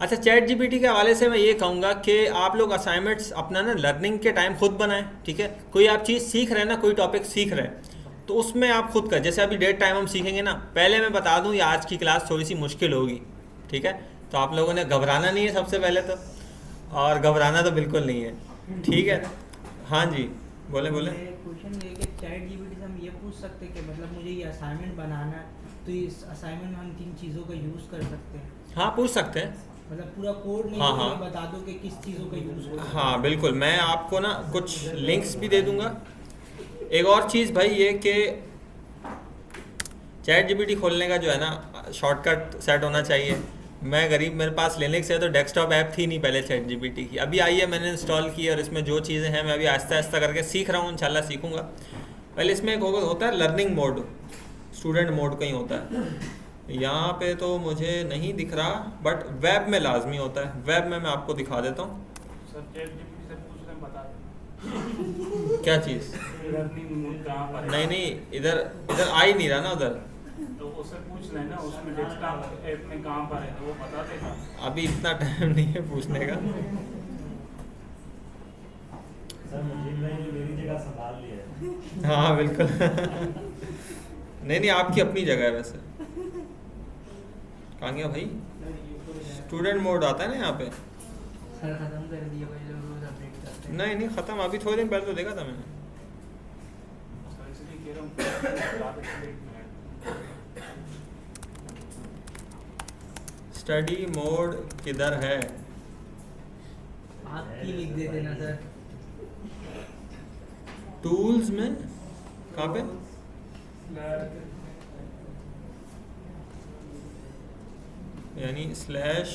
अच्छा, chat GPT के हवाले से मैं ये कहूँगा कि आप लोग असाइनमेंट्स अपना ना लर्निंग के टाइम खुद बनाएं, ठीक है। कोई आप चीज़ सीख रहे हैं ना, कोई टॉपिक सीख रहे हैं, तो उसमें आप खुद कर, जैसे अभी डेट टाइम हम सीखेंगे ना, पहले मैं बता दूँ ये आज की क्लास थोड़ी सी मुश्किल होगी, ठीक है। तो आप लोगों ने घबराना नहीं है सबसे पहले तो, और घबराना तो बिल्कुल नहीं है, ठीक है। हाँ जी, बोले बोले। क्वेश्चन ये कि चैट जीपीटी से हम ये पूछ सकते हैं कि मतलब मुझे ये असाइनमेंट बनाना है, तो इस असाइनमेंट में हम किन चीज़ों का यूज़ कर सकते हैं? हाँ, पूछ सकते हैं। मतलब पूरा कोड नहीं, हाँ तो हाँ ये बता दो कि किस चीज़ों का यूज़ कर सकते हाँ बिल्कुल, मैं आपको ना कुछ लिंक्स भी दे दूंगा। एक और चीज़ भाई ये कि चैट जीपीटी खोलने का जो है ना शॉर्टकट सेट होना चाहिए। मैं गरीब, मेरे पास लिनक्स है तो डेस्कटॉप ऐप थी नहीं पहले चैट जीपीटी की, अभी आई है, मैंने इंस्टॉल की और इसमें जो चीज़ें हैं मैं अभी आहिस्ता आहिस्ता करके सीख रहा हूँ, इंशाल्लाह सीखूंगा। पहले इसमें एक होता है लर्निंग मोड, स्टूडेंट मोड कहीं होता है, यहाँ पे तो मुझे नहीं दिख रहा, बट वेब में लाजमी होता है। वेब में मैं आपको दिखा देता हूँ। सर चैट जीपीटी से पूछ रहे हैं, बता दें क्या चीज़? लर्निंग मोड कहाँ पर है? नहीं नहीं, इधर इधर आ ही नहीं रहा ना उधर। तो उससे पूछ रहे हैं ना, उसमें डेस्कटॉप ऐप में कहाँ पर है, तो वो बता देगा। अभी इतना टाइम नहीं है पूछने का। सर मुझे मेरी जगह संभाल लिया है। हाँ बिल्कुल। नहीं नहीं, आपकी अपनी जगह है वैसे। कहाँ गया भाई? स्टूडेंट मोड आता है ना यहाँ पे। सर खत्म कर दिया भाई, जब रोज अपडेट करते हैं। नहीं नहीं ख़त्म, अभी थोड़े दिन पहले तो देखा था मैंने। सर इसलिए कह रहा हूँ बता दें, एक मिनट। स्टडी मोड किधर है? आपकी लिख दे देना सर। टूल्स में कहाँ पे? यानी स्लैश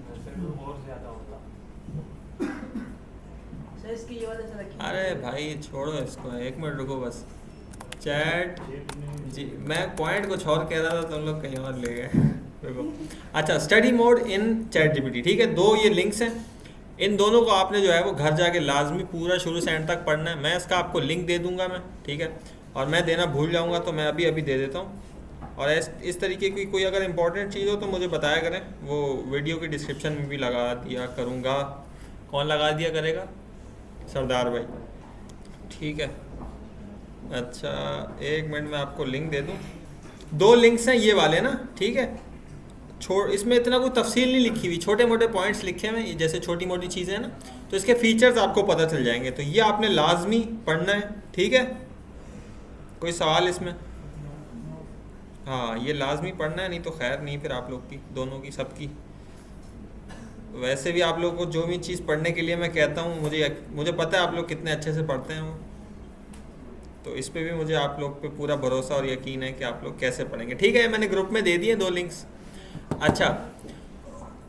वैसे तो और ज़्यादा होता। सर इसकी ये वाला सर रखिए। अरे भाई छोड़ो इसको, एक मिनट रुको बस। चैट जी, मैं पॉइंट कुछ और कह रहा था, तुम लोग कहीं और ले गए। देखो, अच्छा, study mode in chat GPT, ठीक है। दो ये लिंक्स हैं, इन दोनों को आपने जो है वो घर जाके लाजमी पूरा शुरू से एंड तक पढ़ना है। मैं इसका आपको लिंक दे दूंगा मैं, ठीक है। और मैं देना भूल जाऊंगा तो मैं अभी अभी दे देता हूँ। और इस तरीके की कोई अगर इम्पोर्टेंट चीज़ हो तो मुझे बताया करें, वो वीडियो के डिस्क्रिप्शन में भी लगा दिया करूँगा। कौन लगा दिया करेगा? सरदार भाई, ठीक है। अच्छा, एक मिनट में आपको लिंक दे दूँ। दो लिंक्स हैं ये वाले ना, ठीक है। इसमें इतना कोई तफसील नहीं लिखी हुई, छोटे मोटे पॉइंट्स लिखे हुए, जैसे छोटी मोटी चीज़ें हैं ना, तो इसके फीचर्स आपको पता चल जाएंगे। तो ये आपने लाजमी पढ़ना है, ठीक है। कोई सवाल इसमें? हाँ, ये लाजमी पढ़ना है, नहीं तो खैर नहीं फिर आप लोग की, दोनों की, सबकी। वैसे भी आप लोग को जो भी चीज़ पढ़ने के लिए मैं कहता हूँ, मुझे पता है आप लोग कितने अच्छे से पढ़ते हैं वो, तो इस पे भी मुझे आप लोग पे पूरा भरोसा और यकीन है कि आप लोग कैसे पढ़ेंगे, ठीक है। मैंने ग्रुप में दे दिए दो लिंक्स। अच्छा,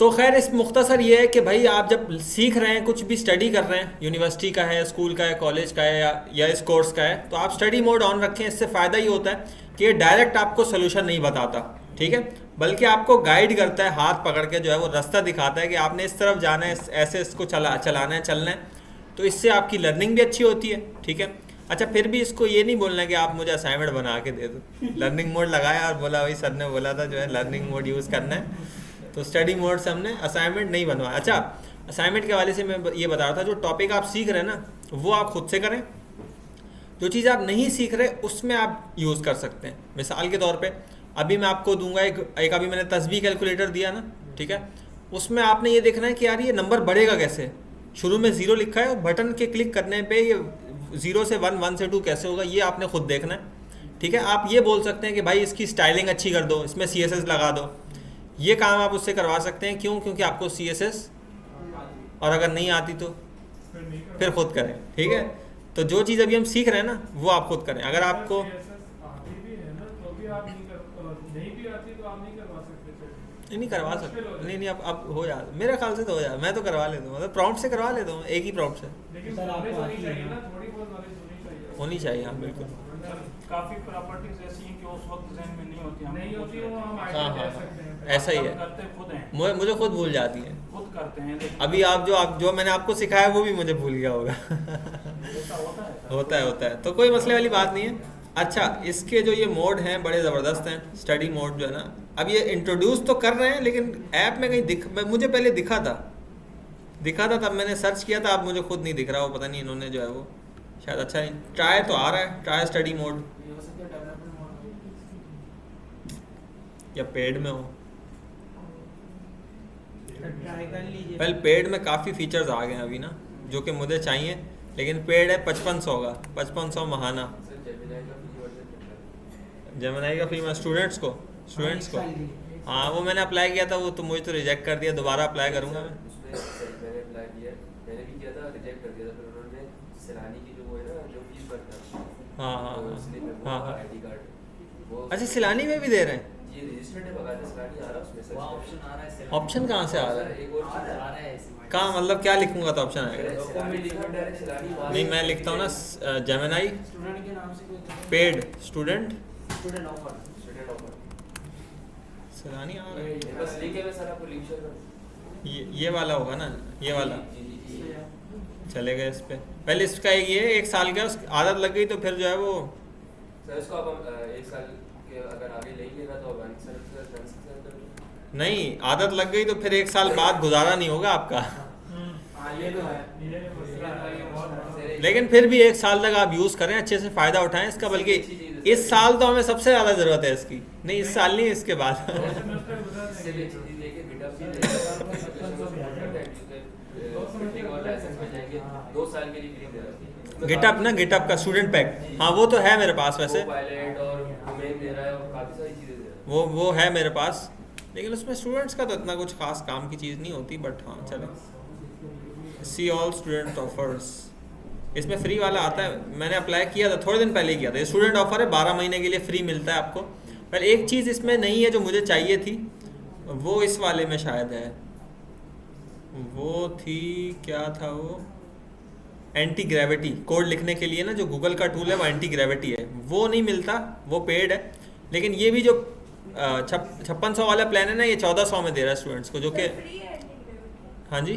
तो खैर इस मुख्तसर ये है कि भाई आप जब सीख रहे हैं, कुछ भी स्टडी कर रहे हैं, यूनिवर्सिटी का है, स्कूल का है, कॉलेज का है, या इस कोर्स का है, तो आप स्टडी मोड ऑन रखें। इससे फ़ायदा ये होता है कि ये डायरेक्ट आपको सोल्यूशन नहीं बताता, ठीक है, बल्कि आपको गाइड करता है, हाथ पकड़ के जो है वो रास्ता दिखाता है कि आपने इस तरफ जाना है, ऐसे इसको चलाना है, चलना है। तो इससे आपकी लर्निंग भी अच्छी होती है, ठीक है। अच्छा, फिर भी इसको ये नहीं बोलना कि आप मुझे असाइनमेंट बना के दे दो। लर्निंग मोड लगाया और बोला भाई सर ने बोला था जो है लर्निंग मोड यूज़ करना है, तो स्टडी मोड से हमने असाइनमेंट नहीं बनवाया। अच्छा, असाइनमेंट के हवाले से मैं ये बता रहा था, जो टॉपिक आप सीख रहे हैं ना वो आप खुद से करें, जो चीज़ आप नहीं सीख रहे उसमें आप यूज़ कर सकते हैं। मिसाल के तौर पे अभी मैं आपको दूंगा एक अभी मैंने तस्बीह कैलकुलेटर दिया ना, ठीक है। उसमें आपने ये देखना है कि यार ये नंबर बढ़ेगा कैसे। शुरू में 0 लिखा है और बटन के क्लिक करने पे ये 0 से 1, 1 से 2 कैसे होगा, ये आपने खुद देखना है, ठीक है। आप ये बोल सकते हैं कि भाई इसकी स्टाइलिंग अच्छी कर दो, इसमें CSS लगा दो। ये काम आप उससे करवा सकते हैं, क्यों? क्योंकि आपको CSS, और अगर नहीं आती तो फिर खुद करें, ठीक है। तो जो चीज़ अभी हम सीख रहे हैं ना वो आप खुद करें। अगर आपको नहीं करवा सकते, नहीं अब हो जा, मेरे ख्याल से तो हो जा, मैं तो करवा लेता हूँ, मतलब प्रॉम्प्ट से करवा लेता हूँ, एक ही प्रॉम्प्ट से सर आपको आती है ना? होनी चाहिए। हाँ बिल्कुल। काफी प्रॉपर्टीज ऐसी हैं कि उस वक्त ज़हन में नहीं होती, हम नहीं होती, वो हम हाँ आगे हाँ कर सकते हैं। ऐसा ही है, करते खुद हैं, मुझे खुद भूल जाती है। खुद करते हैं, लेकिन अभी आप जो मैंने आपको सिखाया वो भी मुझे भूल गया होगा। ऐसा होता है, तो कोई मसले वाली बात नहीं है। अच्छा, इसके जो ये मोड हैं बड़े ज़बरदस्त हैं। स्टडी मोड जो है ना, अब ये इंट्रोड्यूस तो कर रहे हैं, लेकिन ऐप में कहीं मुझे पहले दिखा था तब मैंने सर्च किया था, अब मुझे खुद नहीं दिख रहा, वो पता नहीं इन्होंने जो है वो शायद अच्छा नहीं। ट्राई तो आ रहा है, ट्राई स्टडी मोड, या पेड में हो। ट्राई कर लीजिए। वेल पेड में काफ़ी फीचर्स आ गए हैं अभी ना, जो कि मुझे चाहिए, लेकिन पेड है 5500 का, 5500 महाना। जेमिनी का फ्री में स्टूडेंट्स को हाँ, वो मैंने अप्लाई किया था, वो तो मुझे तो रिजेक्ट कर दिया, दोबारा अप्लाई करूँगा मैं। मैंने अप्लाई किया, मैंने भी किया था, रिजेक्ट कर दिया था, फिर उन्होंने सिलानी की जो वो है ना, जो फीस भरता है, हाँ। आईडी कार्ड वो। अच्छा, सिलानी में भी दे रहे हैं? ये रजिस्टर्ड है, बकायदा सिलानी आ रहा है उसमें, सर ऑप्शन आ रहा है। ऑप्शन कहाँ से आ रहा है? एक और चीज़ आ रहा है ऐसे। कहाँ, मतलब क्या लिखूंगा तो ऑप्शन आएगा? सिलानी लिखा डायरेक्ट सिलानी। नहीं, मैं लिखता हूँ ना जेमिनी स्टूडेंट के नाम से कोई paid student student offer. Student offer सिलानी आ रहा है। बस लिखे मैं सर आपको लिंक शेयर कर। ये वाला होगा ना, ये वाला चले गए इस पे। पहले इसका ये 1 साल का आदत लग गई तो फिर जो है वो सर इसको आप हम 1 साल के अगर आगे लेंगे ना तो आप सर नहीं, आदत लग गई तो फिर 1 साल बाद गुजारा नहीं होगा आपका। हाँ ये तो है। लेकिन फिर भी 1 साल तक आप यूज़ करें, अच्छे से फ़ायदा उठाएं इसका। बल्कि इस साल तो हमें सबसे ज़्यादा ज़रूरत है इसकी। नहीं, इस साल नहीं, इसके बाद। इससे भी चीज़ लेके गिटअप भी लेके और लाइसेंस में जाएंगे 2 साल के लिए फ्री दे रहा है गिटअप ना, गिटअप का स्टूडेंट पैक, हाँ वो तो है मेरे पास वैसे, पायलट और डोमेन दे रहा है और काफ़ी सारी चीज़ें दे रहा है। वो है मेरे पास, लेकिन उसमें स्टूडेंट्स का तो इतना कुछ खास काम की चीज़ नहीं होती। बट हाँ चले, सी ऑल स्टूडेंट ऑफर्स, इसमें फ्री वाला आता है। मैंने अप्लाई किया था, थोड़े दिन पहले ही किया था। ये स्टूडेंट ऑफर है, 12 महीने के लिए फ्री मिलता है आपको। पर एक चीज़ इसमें नहीं है जो मुझे चाहिए थी, वो इस वाले में शायद है। वो थी, क्या था वो, एंटी ग्रेविटी कोड लिखने के लिए ना, जो गूगल का टूल है वो एंटी ग्रेविटी है, वो नहीं मिलता, वो पेड है। लेकिन ये भी जो 5600 वाला प्लान है ना, ये 1400 में दे रहा है स्टूडेंट्स को, जो कि हाँ जी,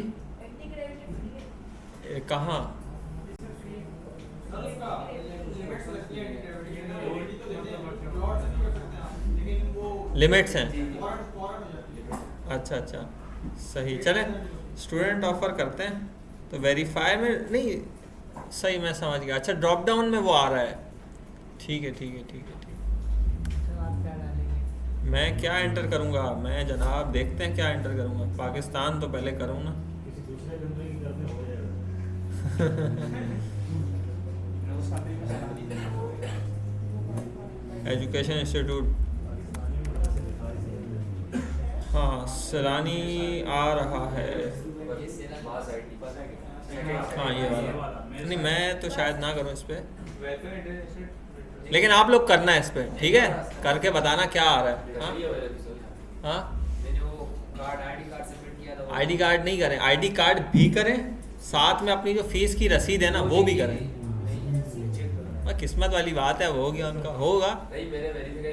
कहाँ लिमिट्स हैं? अच्छा, सही। चले स्टूडेंट ऑफर करते हैं, तो वेरीफाई में नहीं, सही मैं समझ गया। अच्छा, ड्रॉप डाउन में वो आ रहा है, ठीक है। तो आप क्या डालेंगे? मैं क्या एंटर करूँगा? मैं जनाब देखते हैं क्या एंटर करूँगा। पाकिस्तान तो पहले करूँ ना। किसी दूसरे कंट्री की करते हो जाएगा। एजुकेशन इंस्टीट्यूट, हाँ सैलानी आ रहा है। मास आईटी पर हाँ ये वाला नहीं, मैं तो शायद ना करूँ इस पे, लेकिन आप लोग करना है इस पे, ठीक है? करके बताना क्या आ रहा है। हाँ आईडी कार्ड से प्रिंट किया था। आईडी कार्ड नहीं करें, आईडी कार्ड भी करें, साथ में अपनी जो फीस की रसीद है ना वो भी करें। किस्मत वाली बात है, वो हो गया, उनका होगा। नहीं, मैंने वेरीफाई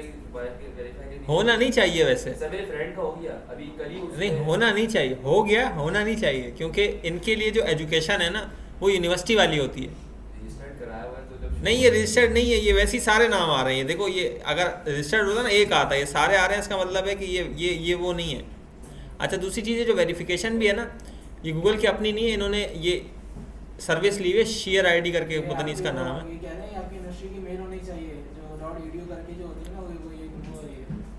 होना नहीं चाहिए वैसे, सर मेरे फ्रेंड का हो गया अभी कल ही। नहीं होना नहीं चाहिए, हो गया, होना नहीं चाहिए, क्योंकि इनके लिए जो एजुकेशन है ना वो यूनिवर्सिटी वाली होती है। रजिस्टर्ड कराया हुआ है तो जब नहीं, ये रजिस्टर्ड नहीं है, ये वैसे ही सारे नाम आ रहे हैं। देखो ये अगर रजिस्टर्ड होता ना एक आता है, ये सारे आ रहे हैं, इसका मतलब है कि ये वो नहीं है। अच्छा, दूसरी चीज़ है जो वेरिफिकेशन भी है ना, ये गूगल की अपनी नहीं है, इन्होंने ये सर्विस ली हुई है, शेयर आईडी करके, पता नहीं इसका नाम है। ये कह रहे हैं आपकी इंडस्ट्री की मेल होनी चाहिए, जो .edu करके जो होती है ना, वो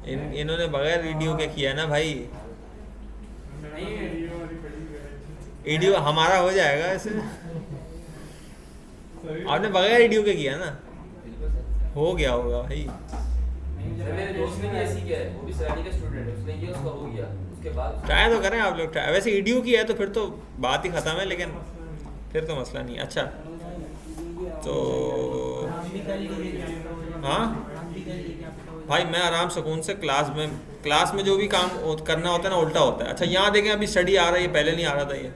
ये इन्होंने बगैर वीडियो के किया है ना भाई। वीडियो हमारा हो जाएगा ऐसे, आपने बगैर वीडियो के किया ना, हो गया होगा भाई। मेरे दोस्त ने भी ऐसी किया है, वो भी सैलानी का स्टूडेंट है, उसने किया, उसका हो गया, उसके बाद ट्राई तो करें आप लोग, ट्राई। वैसे वीडियो की है तो फिर तो बात ही ख़त्म है, लेकिन फिर तो मसला नहीं। अच्छा तो हम भी कर लीजिए, हाँ हम भी कर लीजिए आपका। भाई, मैं आराम सुकून से क्लास में जो भी काम करना होता है ना उल्टा होता है। अच्छा यहाँ देखें, अभी स्टडी आ रहा है, ये पहले नहीं आ रहा था, ये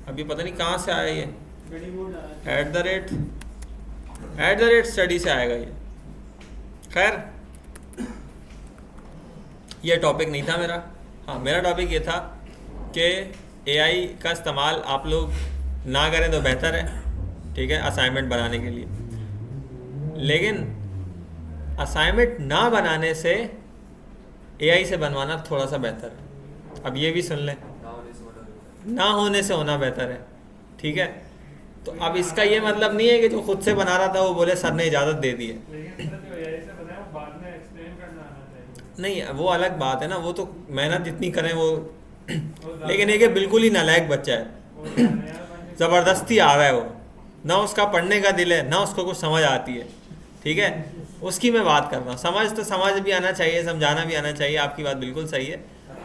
अभी पता नहीं कहाँ से आया ये। @ @study से आएगा ये। खैर ये टॉपिक नहीं था मेरा। हाँ, मेरा टॉपिक ये था कि AI का इस्तेमाल आप लोग ना करें तो बेहतर है, ठीक है, असाइनमेंट बनाने के लिए। लेकिन असाइनमेंट ना बनाने से AI से बनवाना थोड़ा सा बेहतर है। अब ये भी सुन लें, ना होने से होना बेहतर है, ठीक है। तो अब इसका ये मतलब नहीं है कि जो खुद से बना रहा था वो बोले सर ने इजाज़त दे दी है। लेकिन सर जो AI से बनाया वो बाद में एक्सप्लेन करना आना चाहिए। नहीं, वो अलग बात है ना, वो तो मेहनत जितनी करें वो लेकिन एक बिल्कुल ही नालायक बच्चा है, ज़बरदस्ती आ रहा है वो, ना उसका पढ़ने का दिल है ना उसको कुछ समझ आती है, ठीक है। उसकी मैं बात कर रहा हूँ। समझ तो समझ भी आना चाहिए, समझाना भी आना चाहिए, आपकी बात बिल्कुल सही है,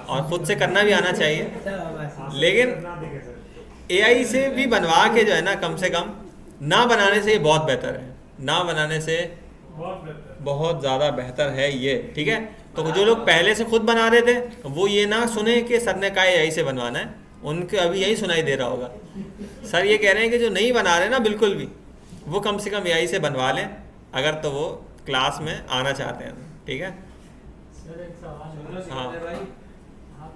और ख़ुद से करना भी आना चाहिए। लेकिन AI से भी बनवा के जो है ना, कम से कम ना बनाने से ये बहुत बेहतर है, ना बनाने से बहुत ज़्यादा बेहतर है ये, ठीक है। तो जो लोग पहले से खुद बना रहे थे वो ये ना सुने कि सर ने कहा AI से बनवाना है, उनके अभी यही सुनाई दे रहा होगा। सर ये कह रहे हैं कि जो नहीं बना रहे ना बिल्कुल भी, वो कम से कम AI से बनवा लें अगर तो वो क्लास में आना चाहते हैं, ठीक है। सर एक सवाल है। हाँ,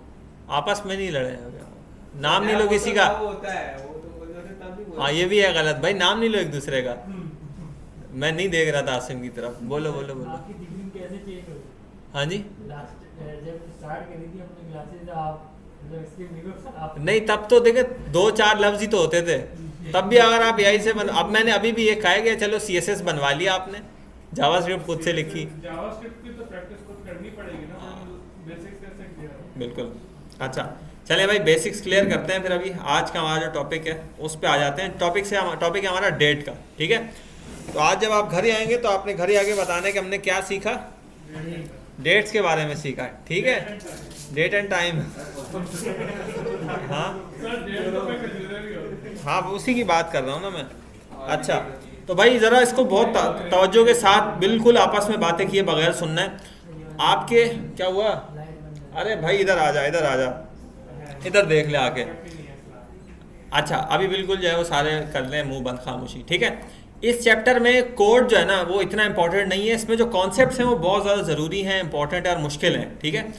आपस में नहीं लड़े, नाम नहीं लो किसी का। हाँ, ये भी है गलत भाई, नाम नहीं लो एक दूसरे का। मैं नहीं देख रहा था आसिम की तरफ। बोलो बोलो बोलो। आपकी डिग्री कैसे चेंज हुई? हाँ जी, जब स्टार्ट करी थी अपनी क्लासेज आप इसके आप नहीं तब तो देखे 2-4 लफ्ज ही तो होते थे, तब भी अगर आप AI से अब मैंने अभी भी ये कहा गया, चलो CSS बनवा लिया आपने, जावास्क्रिप्ट खुद से लिखी, जावास्क्रिप्ट की तो प्रैक्टिस खुद करनी पड़ेगी ना, बेसिक्स कैसे क्लियर। बिल्कुल। अच्छा चले भाई, बेसिक्स क्लियर करते हैं, फिर अभी आज का हमारा जो टॉपिक है उस पर आ जाते हैं। टॉपिक है हमारा डेट का, ठीक है। तो आज जब आप घर ही आएंगे तो आपने घर ही आके बताना है कि हमने क्या सीखा, डेट्स के बारे में सीखा, ठीक है, डेट एंड टाइम। हाँ हाँ, उसी की बात कर रहा हूँ ना मैं। अच्छा तो भाई ज़रा इसको बहुत तवज्जो के साथ बिल्कुल आपस में बातें किए बगैर सुनना है। आपके क्या हुआ? अरे भाई इधर आ जा, इधर आ जा, इधर देख ले आके। अच्छा अभी बिल्कुल जो है वो सारे कर लें मुंह बंद, खामोशी, ठीक है। इस चैप्टर में कोड जो है ना वो इतना इंपॉर्टेंट नहीं है, इसमें जो कॉन्सेप्ट्स हैं वो बहुत ज़्यादा ज़रूरी हैं, इंपॉर्टेंट है और मुश्किल है, ठीक है।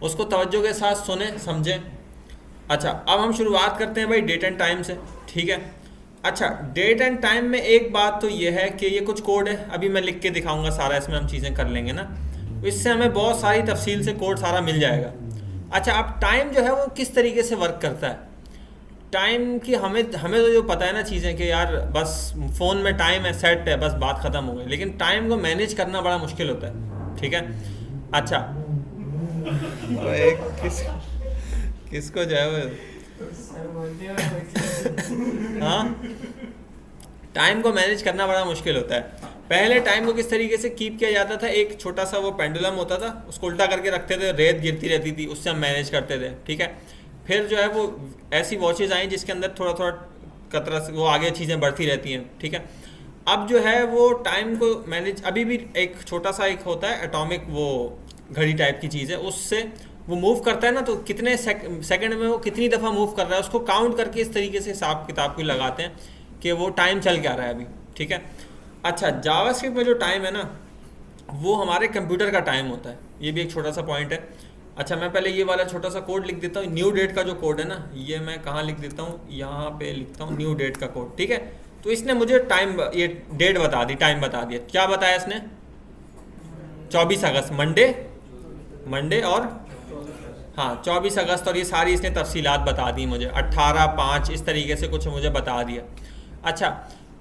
उसको तवज्जो के साथ सुने समझें। अच्छा अब हम शुरुआत करते हैं भाई डेट एंड टाइम से, ठीक है। अच्छा डेट एंड टाइम में एक बात तो ये है कि ये कुछ कोड है, अभी मैं लिख के दिखाऊंगा सारा, इसमें हम चीज़ें कर लेंगे ना, तो इससे हमें बहुत सारी तफसील से कोड सारा मिल जाएगा। अच्छा अब टाइम जो है वो किस तरीके से वर्क करता है, टाइम की हमें तो जो पता है ना चीज़ें कि यार बस फ़ोन में टाइम है, सेट है, बस बात ख़त्म हो गई, लेकिन टाइम को मैनेज करना बड़ा मुश्किल होता है, ठीक है। अच्छा किसको जो है वो हाँ, टाइम को मैनेज करना बड़ा मुश्किल होता है। पहले टाइम को किस तरीके से कीप किया जाता था, एक छोटा सा वो पेंडुलम होता था, उसको उल्टा करके रखते थे, रेत गिरती रहती थी, उससे हम मैनेज करते थे, ठीक है। फिर जो है वो ऐसी वॉचेज़ आई जिसके अंदर थोड़ा थोड़ा कतरा से वो आगे चीज़ें बढ़ती रहती हैं, ठीक है। अब जो है वो टाइम को मैनेज, अभी भी एक छोटा सा एक होता है एटॉमिक वो घड़ी टाइप की चीज़ है, उससे वो मूव करता है ना, तो कितने सेकंड में वो कितनी दफ़ा मूव कर रहा है उसको काउंट करके इस तरीके से हिसाब किताब को लगाते हैं कि वो टाइम चल के आ रहा है अभी, ठीक है। अच्छा जावास्क्रिप्ट में जो टाइम है ना वो हमारे कंप्यूटर का टाइम होता है, ये भी एक छोटा सा पॉइंट है। अच्छा मैं पहले ये वाला छोटा सा कोड लिख देता हूँ, न्यू डेट का जो कोड है ना, ये मैं कहाँ लिख देता हूँ, यहाँ पे लिखता हूँ न्यू डेट का कोड, ठीक है। तो इसने मुझे टाइम, ये डेट बता दी, टाइम बता दिया। क्या बताया इसने? 24 अगस्त, मंडे और हाँ 24 अगस्त, और ये सारी इसने तफसीलात बता दी मुझे, 18/5 इस तरीके से कुछ मुझे बता दिया। अच्छा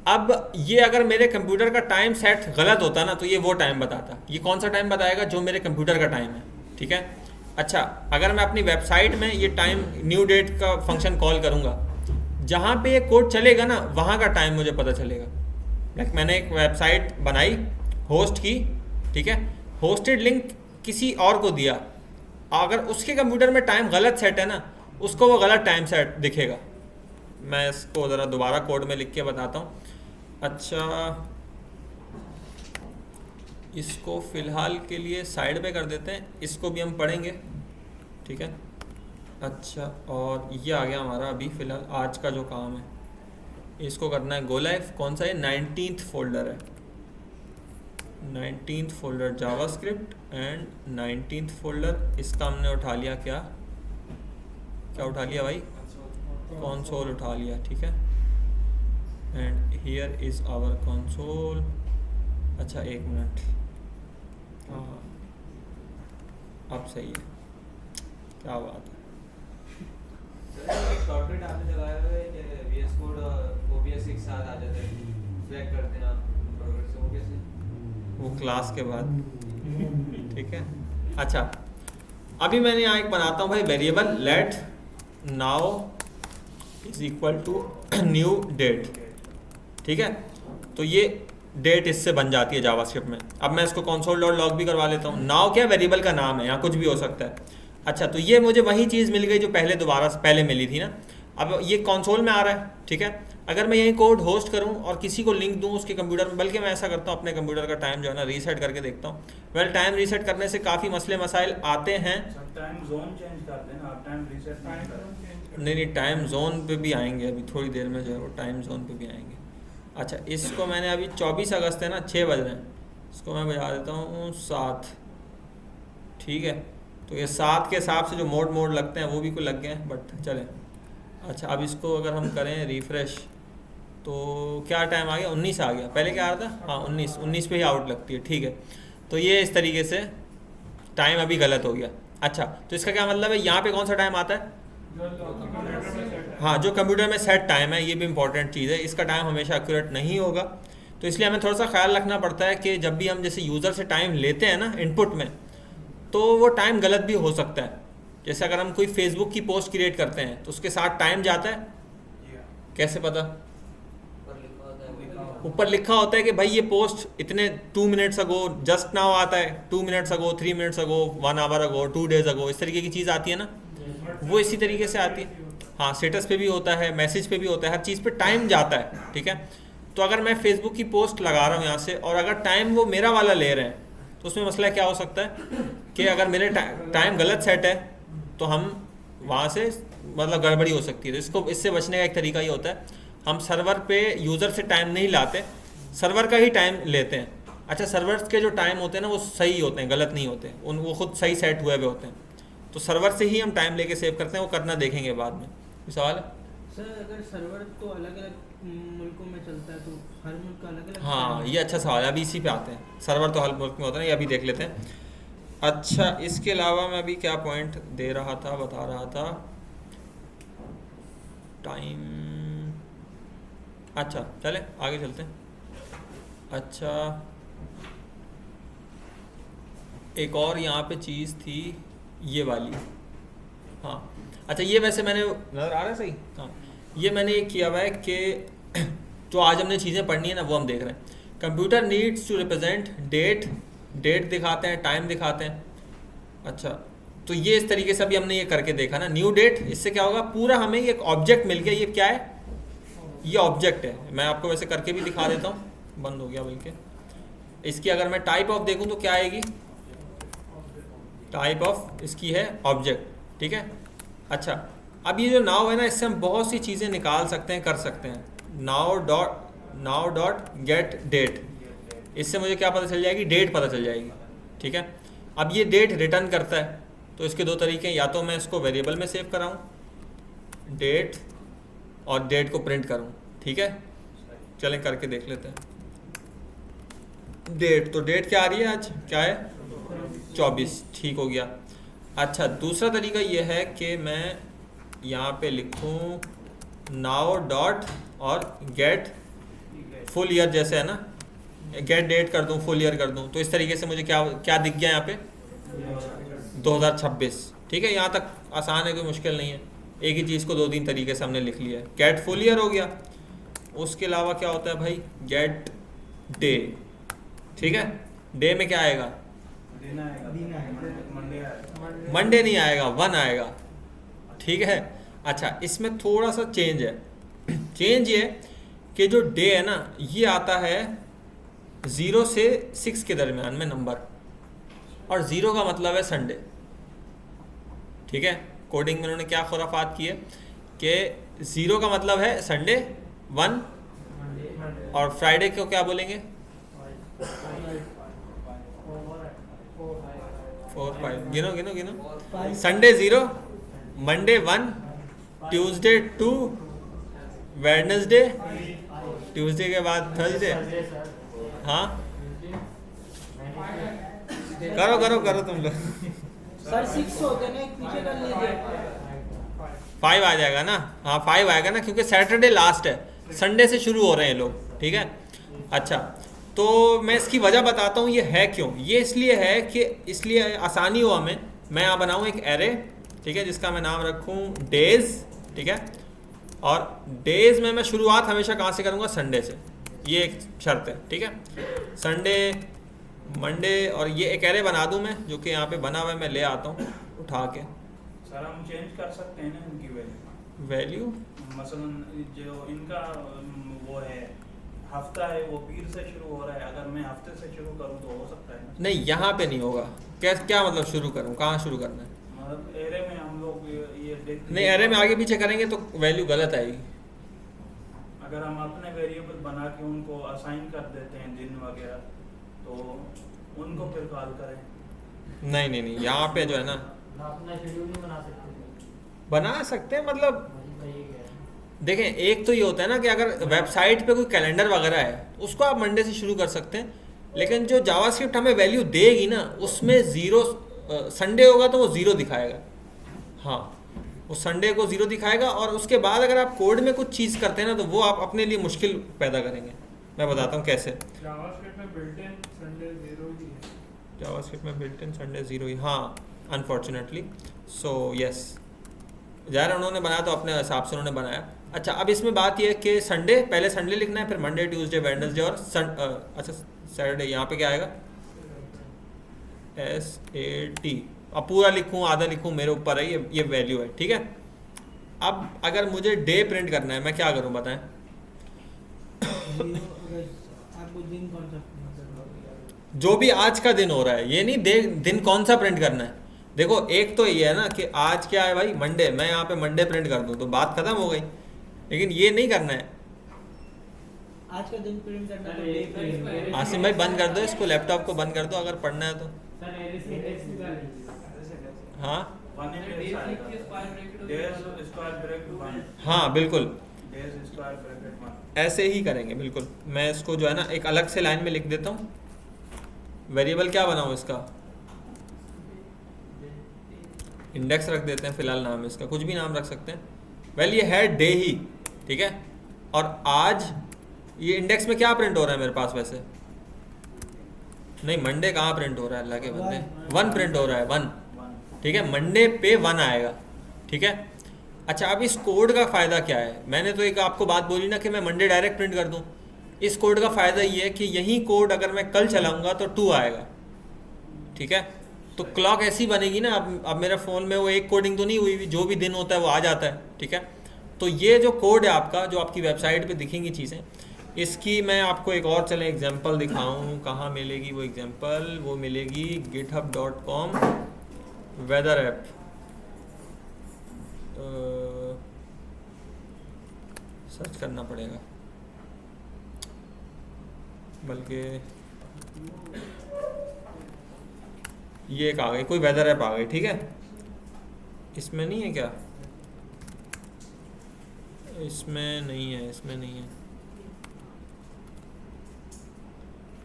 अब ये अगर मेरे कंप्यूटर का टाइम सेट गलत होता ना तो ये वो टाइम बताता, ये कौन सा टाइम बताएगा? जो मेरे कंप्यूटर का टाइम है, ठीक है। अच्छा अगर मैं अपनी वेबसाइट में ये टाइम न्यू डेट का फंक्शन कॉल करूँगा, जहाँ पे ये कोड चलेगा ना वहाँ का टाइम मुझे पता चलेगा। लाइक मैंने एक वेबसाइट बनाई, होस्ट की, ठीक है, होस्टेड लिंक किसी और को दिया, अगर उसके कंप्यूटर में टाइम गलत सेट है ना उसको वो गलत टाइम सेट दिखेगा। मैं इसको ज़रा दोबारा कोड में लिख के बताता हूँ। अच्छा इसको फ़िलहाल के लिए साइड पे कर देते हैं, इसको भी हम पढ़ेंगे, ठीक है। अच्छा और ये आ गया हमारा अभी फ़िलहाल आज का जो काम है, इसको करना है गो लाइव। कौन सा है? 19th फोल्डर है, 19th folder JavaScript and 19th folder. इसका हमने उठा लिया, क्या क्या उठा लिया भाई? कंसोल उठा लिया, ठीक है। And here is our console. अच्छा एक मिनट, हाँ अब सही है, क्या बात है। शॉर्टकट आपने लगाया हुआ है कि VS कोड और OBS एक साथ आ जाता है, फ्लैग करते हैं आप प्रोग्रेस से OBS से, वो क्लास के बाद, ठीक है। अच्छा अभी मैंने यहाँ एक बनाता हूँ भाई variable let now is equal to new date, ठीक है। तो ये डेट इससे बन जाती है जावास्क्रिप्ट में। अब मैं इसको console.log भी करवा लेता हूँ। नाउ क्या वेरिएबल का नाम है, यहाँ कुछ भी हो सकता है। अच्छा तो ये मुझे वही चीज़ मिल गई जो पहले मिली थी ना। अब ये कंसोल में आ रहा है, ठीक है। अगर मैं यही कोड होस्ट करूं और किसी को लिंक दूं उसके कंप्यूटर में, बल्कि मैं ऐसा करता हूं अपने कंप्यूटर का टाइम जो है ना रीसेट करके देखता हूं। टाइम रीसेट करने से काफ़ी मसले मसाइल आते हैं। टाइम जोन चेंज कर देना आप, टाइम रीसेट नहीं करें। नहीं टाइम जोन पे भी आएंगे, अभी थोड़ी देर में जो है वो टाइम जोन पे भी आएंगे। अच्छा इसको मैंने अभी 24 अगस्त है ना, 6 बज रहे हैं, इसको मैं बजा देता हूँ 7, ठीक है। तो ये 7 के हिसाब से जो मोड लगते हैं वो भी कोई लग गए हैं, बट चलें। अच्छा अब इसको अगर हम करें रिफ़्रेश तो क्या टाइम आ गया? 19 आ गया। पहले क्या आ रहा था? हाँ 19 पे ही आउट लगती है, ठीक है। तो ये इस तरीके से टाइम अभी गलत हो गया। अच्छा तो इसका क्या मतलब है? यहाँ पे कौन सा टाइम आता है? हाँ जो कंप्यूटर में सेट टाइम है, ये भी इंपॉर्टेंट चीज़ है। इसका टाइम हमेशा एक्यूरेट नहीं होगा, तो इसलिए हमें थोड़ा सा ख्याल रखना पड़ता है कि जब भी हम जैसे यूज़र से टाइम लेते हैं ना इनपुट में, तो वो टाइम गलत भी हो सकता है। जैसे अगर हम कोई फेसबुक की पोस्ट क्रिएट करते हैं तो उसके साथ टाइम जाता है, कैसे पता? ऊपर लिखा होता है कि भाई ये पोस्ट इतने 2 मिनट्स अगो, जस्ट नाउ आता है 2 minutes ago, 3 minutes ago, 1 hour ago, 2 days ago, इस तरीके की चीज़ आती है ना, वो इसी तरीके से आती है। हाँ स्टेटस पे भी होता है, मैसेज पे भी होता है, हर चीज़ पे टाइम जाता है, ठीक है। तो अगर मैं फेसबुक की पोस्ट लगा रहा हूँ यहाँ से और अगर टाइम वो मेरा वाला ले रहे हैं तो उसमें मसला क्या हो सकता है कि अगर मेरे टाइम गलत सेट है तो हम वहाँ से मतलब गड़बड़ी हो सकती है। तो इससे बचने का एक तरीका ये होता है, हम सर्वर पे यूज़र से टाइम नहीं लाते, सर्वर का ही टाइम लेते हैं। अच्छा सर्वर के जो टाइम होते हैं ना वो सही होते हैं, गलत नहीं होते, वो खुद सही सेट हुए हुए होते हैं। तो सर्वर से ही हम टाइम लेके सेव करते हैं, वो करना देखेंगे बाद में। सवाल है सर? अगर सर्वर तो अलग अलग मुल्कों में चलता है तो हर मुल्क का अलग अलग। हाँ ये अच्छा सवाल है, अभी इसी पे आते हैं। सर्वर तो हर मुल्क में होता है, ये अभी देख लेते हैं। अच्छा इसके अलावा मैं अभी क्या पॉइंट दे रहा था, बता रहा था टाइम। अच्छा चले आगे चलते हैं। अच्छा एक और यहाँ पे चीज़ थी ये वाली, हाँ अच्छा ये वैसे मैंने नज़र आ रहा है सही, हाँ ये मैंने ये किया हुआ है कि जो आज हमने चीज़ें पढ़नी है ना वो हम देख रहे हैं। Computer needs to represent date दिखाते हैं, टाइम दिखाते हैं। अच्छा तो ये इस तरीके से अभी हमने ये करके देखा ना, न्यू डेट, इससे क्या होगा पूरा हमें एक ऑब्जेक्ट मिल गया। ये क्या है? ये ऑब्जेक्ट है। मैं आपको वैसे करके भी दिखा देता हूँ, बंद हो गया बल्कि। इसकी अगर मैं टाइप ऑफ देखूँ तो क्या आएगी? टाइप ऑफ इसकी है ऑब्जेक्ट, ठीक है। अच्छा अब ये जो नाउ है ना, इससे हम बहुत सी चीज़ें निकाल सकते हैं, कर सकते हैं। नाउ डॉट गेट डेट, इससे मुझे क्या पता चल जाएगी? डेट पता चल जाएगी, ठीक है। अब ये डेट रिटर्न करता है तो इसके 2 तरीके हैं, या तो मैं इसको वेरिएबल में सेव कराऊँ डेट और डेट को प्रिंट करूँ, ठीक है। चलें करके देख लेते हैं। डेट, तो डेट क्या आ रही है आज? क्या है? 24, ठीक हो गया। अच्छा दूसरा तरीका ये है कि मैं यहाँ पे लिखूँ नाउ डॉट और गेट फुल ईयर, जैसे है ना, गेट डेट कर दूँ, फुल ईयर कर दूँ, तो इस तरीके से मुझे क्या दिख गया यहाँ पे? 2026, ठीक है। यहाँ तक आसान है, कोई मुश्किल नहीं है। एक ही चीज़ को 2-3 तरीके से हमने लिख लिया है। गेट फुल ईयर हो गया। उसके अलावा क्या होता है भाई? गेट डे, ठीक है। डे में क्या आएगा? मंडे नहीं आएगा, 1 आएगा, ठीक है। अच्छा इसमें थोड़ा सा चेंज है। चेंज ये कि जो डे है ना ये आता है 0 से 6 के दरमियान में नंबर, और 0 का मतलब है संडे, ठीक है। कोडिंग में उन्होंने क्या खुराफात की है कि 0 का मतलब है संडे 1 और फ्राइडे को क्या बोलेंगे? 4 5 गिनो गिनो गिनो। Sunday 0, Monday 1, Tuesday 2, Wednesday, Tuesday के बाद थर्सडे। हाँ करो करो करो तुम लोग। सर 6 होते ना, एक पीछे कर लीजिए। 5 आ जाएगा ना? हाँ 5 आएगा ना, क्योंकि सैटरडे लास्ट है, संडे से शुरू हो रहे हैं लोग, ठीक है। अच्छा तो मैं इसकी वजह बताता हूँ ये है क्यों। ये इसलिए है कि इसलिए आसानी हो हमें, मैं यहाँ बनाऊँ एक एरे, ठीक है, जिसका मैं नाम रखूँ डेज, ठीक है। और डेज में मैं शुरुआत हमेशा कहाँ से करूँगा? संडे से, ये एक शर्त है, ठीक है। संडे, मंडे, और ये एक एरे बना दूँ मैं, जो कि यहाँ पे बना हुआ है, मैं ले आता हूँ उठा के। सर हम चेंज कर सकते हैं ना इनकी वैल्यू? मसलन जो इनका वो है हफ्ता है वो पीर से शुरू हो रहा है, अगर मैं हफ्ते से शुरू करूँ तो हो सकता है ना? नहीं, यहाँ पे नहीं होगा। क्या मतलब शुरू करूँ? कहाँ शुरू करना है? मतलब एरे में हम लोग ये देखते नहीं, एरे में आगे पीछे करेंगे तो वैल्यू गलत आएगी। अगर हम अपने वेरिएबल बना के उनको असाइन कर देते हैं दिन वगैरह, तो उनको फिर कॉल करें। नहीं नहीं नहीं, यहाँ पे जो है ना, अपना शेड्यूल नहीं बना सकते। बना सकते हैं, मतलब वही ये है। देखें, एक तो ये होता है ना कि अगर वेबसाइट पे कोई कैलेंडर वगैरह है उसको आप मंडे से शुरू कर सकते हैं, लेकिन जो जावास्क्रिप्ट हमें वैल्यू देगी ना उसमें ज़ीरो, संडे होगा तो वो ज़ीरो दिखाएगा। हाँ, वो संडे को ज़ीरो दिखाएगा, और उसके बाद अगर आप कोड में कुछ चीज़ करते हैं ना तो वो आप अपने लिए मुश्किल पैदा करेंगे। मैं बताता हूँ कैसे। जावास्क्रिप्ट में बिल्ट इन संडे 0 ही है। जावास्क्रिप्ट में बिल्ट इन संडे 0 ही, हाँ अनफॉर्चुनेटली। सो यस, ज़ाहिर उन्होंने बनाया तो अपने हिसाब से उन्होंने बनाया। अच्छा, अब इसमें बात यह है कि संडे, पहले संडे लिखना है, फिर मंडे, ट्यूसडे, वेडनेसडे और अच्छा सैटरडे। यहाँ पे क्या आएगा? SAT। अब पूरा लिखूँ आधा लिखूँ मेरे ऊपर है, ये वैल्यू है, ठीक है। अब अगर मुझे डे प्रिंट करना है, मैं क्या करूँ बताएं? आपको दिन कौन सा? जो भी आज का दिन हो रहा है, ये नहीं दिन कौन सा प्रिंट करना है। देखो, एक तो ये है ना कि आज क्या है भाई, मंडे, मैं यहाँ पे मंडे प्रिंट कर दूँ तो बात खत्म हो गई, लेकिन ये नहीं करना है। आज का दिन प्रिंट करना है तो डे प्रिंट करें। आसिम भाई बंद कर दो इसको, लैपटॉप को बंद कर दो अगर पढ़ना है तो। सर एरे से इंडेक्स निकाल लीजिए। हाँ हाँ हाँ बिल्कुल, ऐसे ही करेंगे बिल्कुल। मैं इसको जो है ना एक अलग से लाइन में लिख देता हूँ। वेरिएबल क्या बनाऊँ इसका? इंडेक्स रख देते हैं फिलहाल, नाम इसका कुछ भी नाम रख सकते हैं। वेल ये है डे ही, ठीक है। और आज ये इंडेक्स में क्या प्रिंट हो रहा है मेरे पास वैसे? नहीं, मंडे कहाँ प्रिंट हो रहा है अल्लाह के बंदे? 1 प्रिंट हो रहा है, 1, ठीक है। मंडे पे 1 आएगा, ठीक है। अच्छा, अब इस कोड का फ़ायदा क्या है? मैंने तो एक आपको बात बोली ना कि मैं मंडे डायरेक्ट प्रिंट कर दूं। इस कोड का फ़ायदा ये है कि यही कोड अगर मैं कल चलाऊंगा तो 2 आएगा, ठीक है। तो क्लॉक ऐसी बनेगी ना, अब मेरे फ़ोन में वो एक कोडिंग तो नहीं हुई हुई, जो भी दिन होता है वो आ जाता है, ठीक है। तो ये जो कोड है आपका, जो आपकी वेबसाइट पे दिखेंगी चीज़ें, इसकी मैं आपको एक और चलें एग्जांपल दिखाऊं। कहाँ मिलेगी वो एग्जांपल? वो मिलेगी github.com वेदर ऐप। सर्च करना पड़ेगा, बल्कि ये एक आ गई, कोई वेदर ऐप आ गई, ठीक है। इसमें नहीं है क्या? इसमें नहीं है, इसमें नहीं है।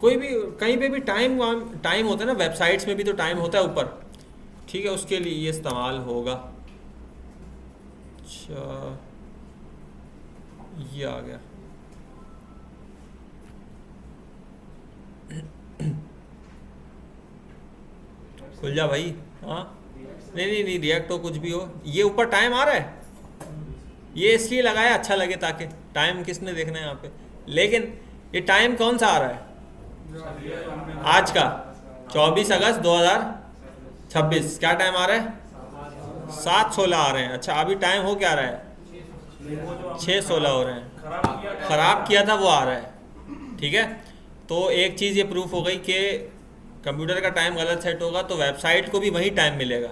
कोई भी कहीं पे भी टाइम होता है ना, वेबसाइट्स में भी तो टाइम होता है ऊपर, ठीक है, उसके लिए ये इस्तेमाल होगा। अच्छा, ये आ गया। खुल जा भाई। हाँ, नहीं, रिएक्ट हो कुछ भी हो, ये ऊपर टाइम आ रहा है। ये इसलिए लगाया अच्छा लगे, ताकि टाइम किसने देखना है यहाँ पे। लेकिन ये टाइम कौन सा आ रहा है आज का? 24 अगस्त 2026। क्या टाइम आ रहा है? 7:16 आ रहे हैं। अच्छा, अभी टाइम हो क्या रहा है? 6:16 हो रहे हैं। ख़राब किया था वो आ रहा है, ठीक है। तो एक चीज़ ये प्रूफ हो गई कि कंप्यूटर का टाइम गलत सेट होगा तो वेबसाइट को भी वही टाइम मिलेगा।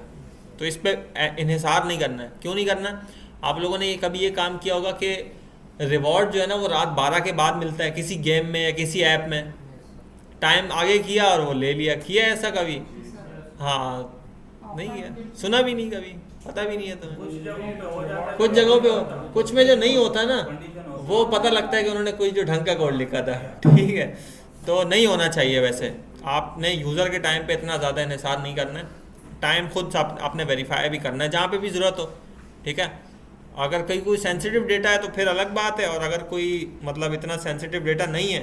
तो इस पर इन्हिसार नहीं करना है। क्यों नहीं करना? आप लोगों ने कभी ये काम किया होगा कि रिवॉर्ड जो है ना वो रात 12 के बाद मिलता है किसी गेम में या किसी ऐप में। टाइम आगे किया और वो ले लिया। किया है ऐसा कभी? हाँ, नहीं किया, सुना भी नहीं कभी, पता भी नहीं है तुम्हें। कुछ जगहों पे हो जाता है, कुछ जगहों पे कुछ में जो नहीं होता ना कंडीशन होती वो पता लगता है कि उन्होंने कोई जो ढंग का कोड लिखा था। ठीक है, तो नहीं होना चाहिए। वैसे आपने यूज़र के टाइम पे इतना ज़्यादा इन्हिसार नहीं करना है। टाइम खुद आपने वेरीफाई भी करना है जहाँ पे भी ज़रूरत हो। ठीक है, अगर कोई सेंसिटिव डेटा है तो फिर अलग बात है, और अगर कोई मतलब इतना सेंसिटिव डेटा नहीं है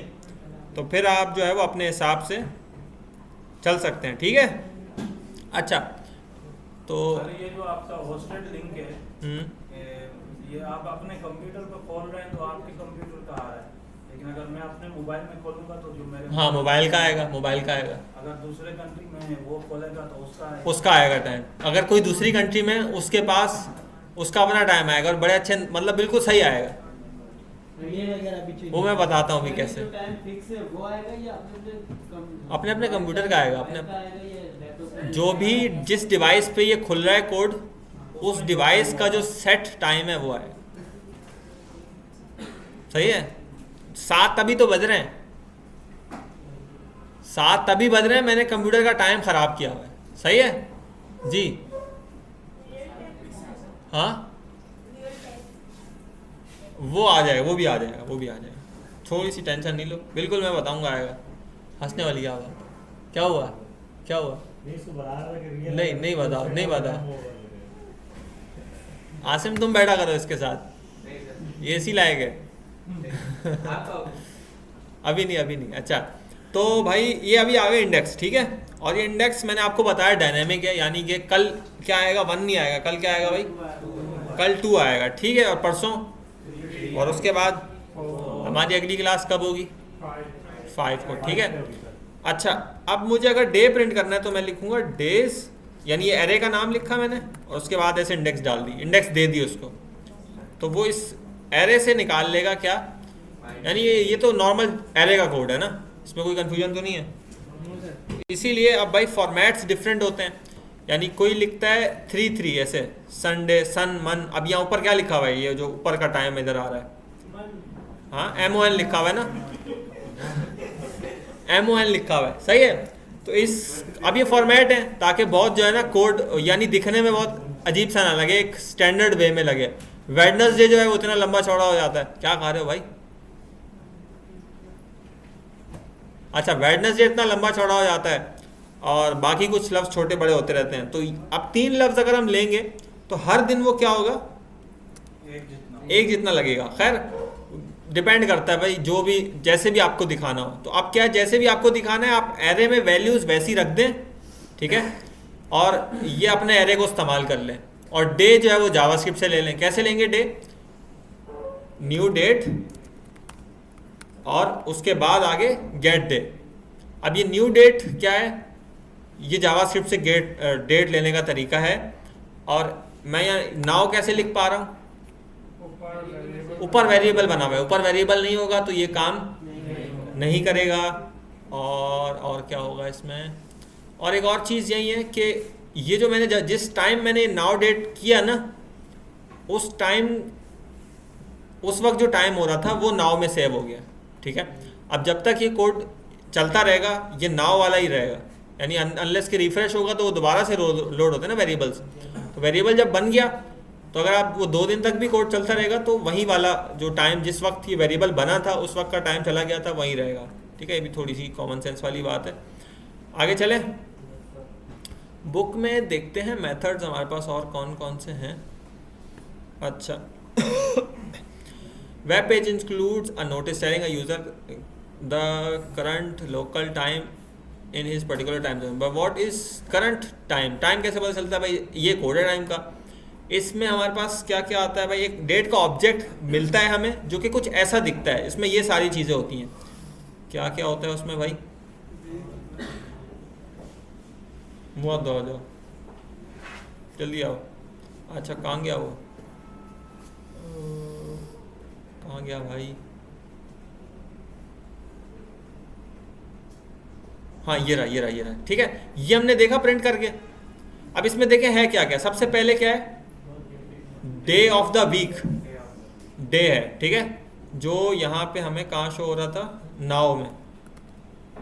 तो फिर आप जो है वो अपने हिसाब से चल सकते हैं। ठीक है, अच्छा तो सर ये जो आपका होस्टेड लिंक है, ये आप अपने कंप्यूटर पर खोल रहे हैं तो आपके कंप्यूटर का आ रहा है, लेकिन अगर मैं अपने मोबाइल में खोलूंगा तो जो मेरे हाँ मोबाइल का आएगा, मोबाइल का आएगा। अगर दूसरे कंट्री में वो खोलेगा तो उसका आएगा टाइम। अगर कोई दूसरी कंट्री में उसके पास उसका अपना टाइम आएगा और बड़े अच्छे मतलब बिल्कुल सही आएगा। वो मैं बताता हूँ अभी कैसे। टाइम फिक्स है वो आएगा या अपने अपने कंप्यूटर का आएगा, अपने जो भी जिस डिवाइस पे ये खुल रहा है कोड उस डिवाइस का जो सेट टाइम है वो आएगा। सही है। 7 तभी तो बज रहे हैं, 7 तभी बज रहे हैं, मैंने कंप्यूटर का टाइम खराब किया हुआ है। सही है जी। हाँ वो आ जाएगा, वो भी आ जाएगा, वो भी आ जाएगा। थोड़ी सी टेंशन नहीं लो, बिल्कुल मैं बताऊंगा आएगा। हंसने वाली क्या बात? क्या हुआ? क्या हुआ? नहीं नहीं बताओ, नहीं बताओ। आसिम तुम बैठा करो इसके साथ, ये इसी लायक है। अभी नहीं, अभी नहीं। अच्छा तो भाई ये अभी आ गया इंडेक्स। ठीक है, और ये इंडेक्स मैंने आपको बताया डायनेमिक है, यानी कि कल क्या आएगा 1 नहीं आएगा, कल क्या आएगा भाई? कल 2 आएगा। ठीक है, और परसों, और उसके बाद हमारी अगली क्लास कब होगी? 5 को। ठीक है, अच्छा अब मुझे अगर डे प्रिंट करना है तो मैं लिखूंगा डेज, यानी ये एरे का नाम लिखा मैंने और उसके बाद ऐसे इंडेक्स डाल दी, इंडेक्स दे दी उसको, तो वो इस एरे से निकाल लेगा क्या, यानी ये तो नॉर्मल एरे का कोड है ना, इसमें कोई कन्फ्यूजन तो नहीं है। इसीलिए अब भाई फॉर्मेट्स डिफरेंट होते हैं, यानी कोई लिखता है 3 ऐसे संडे सन मन। अब यहाँ ऊपर क्या लिखा हुआ है, ये जो ऊपर का टाइम इधर आ रहा है, हाँ MON लिखा हुआ है ना, MON लिखा हुआ है। सही है, तो इस अब ये फॉर्मेट है ताकि बहुत जो है ना कोड यानी दिखने में बहुत अजीब सा ना लगे, एक स्टैंडर्ड वे में लगे। वेडनेसडे जो है वो इतना लंबा चौड़ा हो जाता है। क्या खा रहे हो भाई? अच्छा, वेडनेसडे इतना लंबा चौड़ा हो जाता है और बाकी कुछ लफ्ज़ छोटे बड़े होते रहते हैं। तो अब 3 लफ्ज़ अगर हम लेंगे तो हर दिन वो क्या होगा? एक जितना लगेगा। खैर डिपेंड करता है भाई, जो भी जैसे भी आपको दिखाना हो। तो अब क्या है, जैसे भी आपको दिखाना है आप एरे में वैल्यूज़ वैसी रख दें। ठीक है, और ये अपने एरे को इस्तेमाल कर लें। और डे जो है वो जावास्क्रिप्ट से ले लें। कैसे लेंगे डे? न्यू डेट और उसके बाद आगे गेट डे। अब ये न्यू डेट क्या है? ये जावास्क्रिप्ट से डेट लेने का तरीका है। और मैं यहाँ नाउ कैसे लिख पा रहा हूँ? ऊपर वेरिएबल बना हुआ है, ऊपर वेरिएबल नहीं होगा तो ये काम नहीं करेगा। और क्या होगा इसमें? और एक और चीज़ यही है कि ये जो मैंने जिस टाइम मैंने नाउ डेट किया ना, उस वक्त जो टाइम हो रहा था वो नाउ में सेव हो गया। ठीक है, अब जब तक ये कोड चलता रहेगा ये नाउ वाला ही रहेगा, यानी अनलेस के रिफ्रेश होगा तो वो दोबारा से लोड होते हैं ना वेरिएबल्स। तो वेरिएबल जब बन गया तो अगर आप वो 2 दिन तक भी कोड चलता रहेगा तो वही वाला जो टाइम जिस वक्त ये वेरिएबल बना था उस वक्त का टाइम चला गया था वही रहेगा। ठीक है, ये भी थोड़ी सी कॉमन सेंस वाली बात है। आगे चलें, बुक में देखते हैं मेथड्स हमारे पास और कौन कौन से हैं। अच्छा web page includes a notice telling a user the current local time in his particular time zone. But what is current time? Time कैसे पता चलता है भाई? ये कोड है टाइम का। इसमें हमारे पास क्या क्या आता है भाई? एक डेट का ऑब्जेक्ट मिलता है हमें जो कि कुछ ऐसा दिखता है, इसमें ये सारी चीज़ें होती हैं। क्या क्या होता है उसमें भाई? मुँह दो, जाओ जल्दी आओ। अच्छा कहाँ गया वो? कहाँ गया भाई? हाँ ये रहा। ठीक है, ये हमने देखा प्रिंट करके। अब इसमें देखें है क्या क्या। सबसे पहले क्या है? Day of the week, day है। ठीक है, जो यहाँ पे हमें कहाँ शो हो रहा था, नाउ में,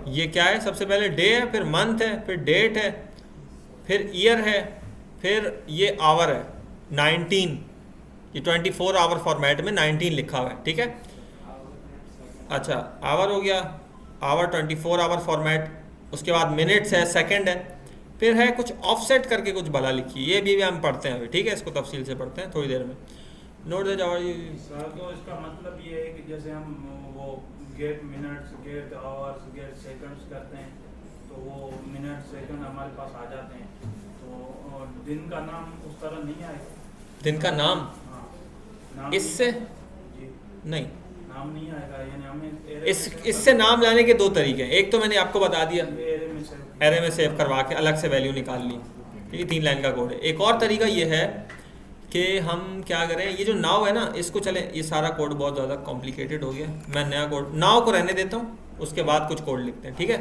ये क्या है, सबसे पहले डे है, फिर मंथ है, फिर डेट है, फिर ईयर है, फिर ये आवर है 19, ये 24 आवर फॉर्मेट में 19 लिखा हुआ है, ठीक है। अच्छा आवर हो गया, आवर 24 आवर फॉर्मेट, उसके बाद मिनट्स है, सेकंड है, फिर है कुछ ऑफसेट करके कुछ भला लिखी, ये भी हम पढ़ते हैं अभी, ठीक है, इसको तफसील से पढ़ते हैं थोड़ी देर में। नोट द आवर सर तो इसका मतलब ये है कि जैसे हम वो get minutes, get hours, get seconds करते हैं तो वो मिनट सेकंड हमारे पास आ जाते हैं, तो दिन का नाम उस तरह नहीं आएगा। दिन का नाम, हाँ, नाम इससे जी नहीं, नाम नहीं आएगा, यानी हमें इससे नाम लाने के दो तरीके हैं। एक तो मैंने आपको बता दिया, एरे में से एरे में सेव करवा के अलग से वैल्यू निकाल ली, ठीक है, 3 लाइन का कोड है। एक और तरीका ये है कि हम क्या करें, ये जो नाउ है ना, इसको चले, ये सारा कोड बहुत ज़्यादा कॉम्प्लिकेटेड हो गया, मैं नया कोड नाउ को रहने देता हूँ, उसके बाद कुछ कोड लिखते हैं, ठीक है।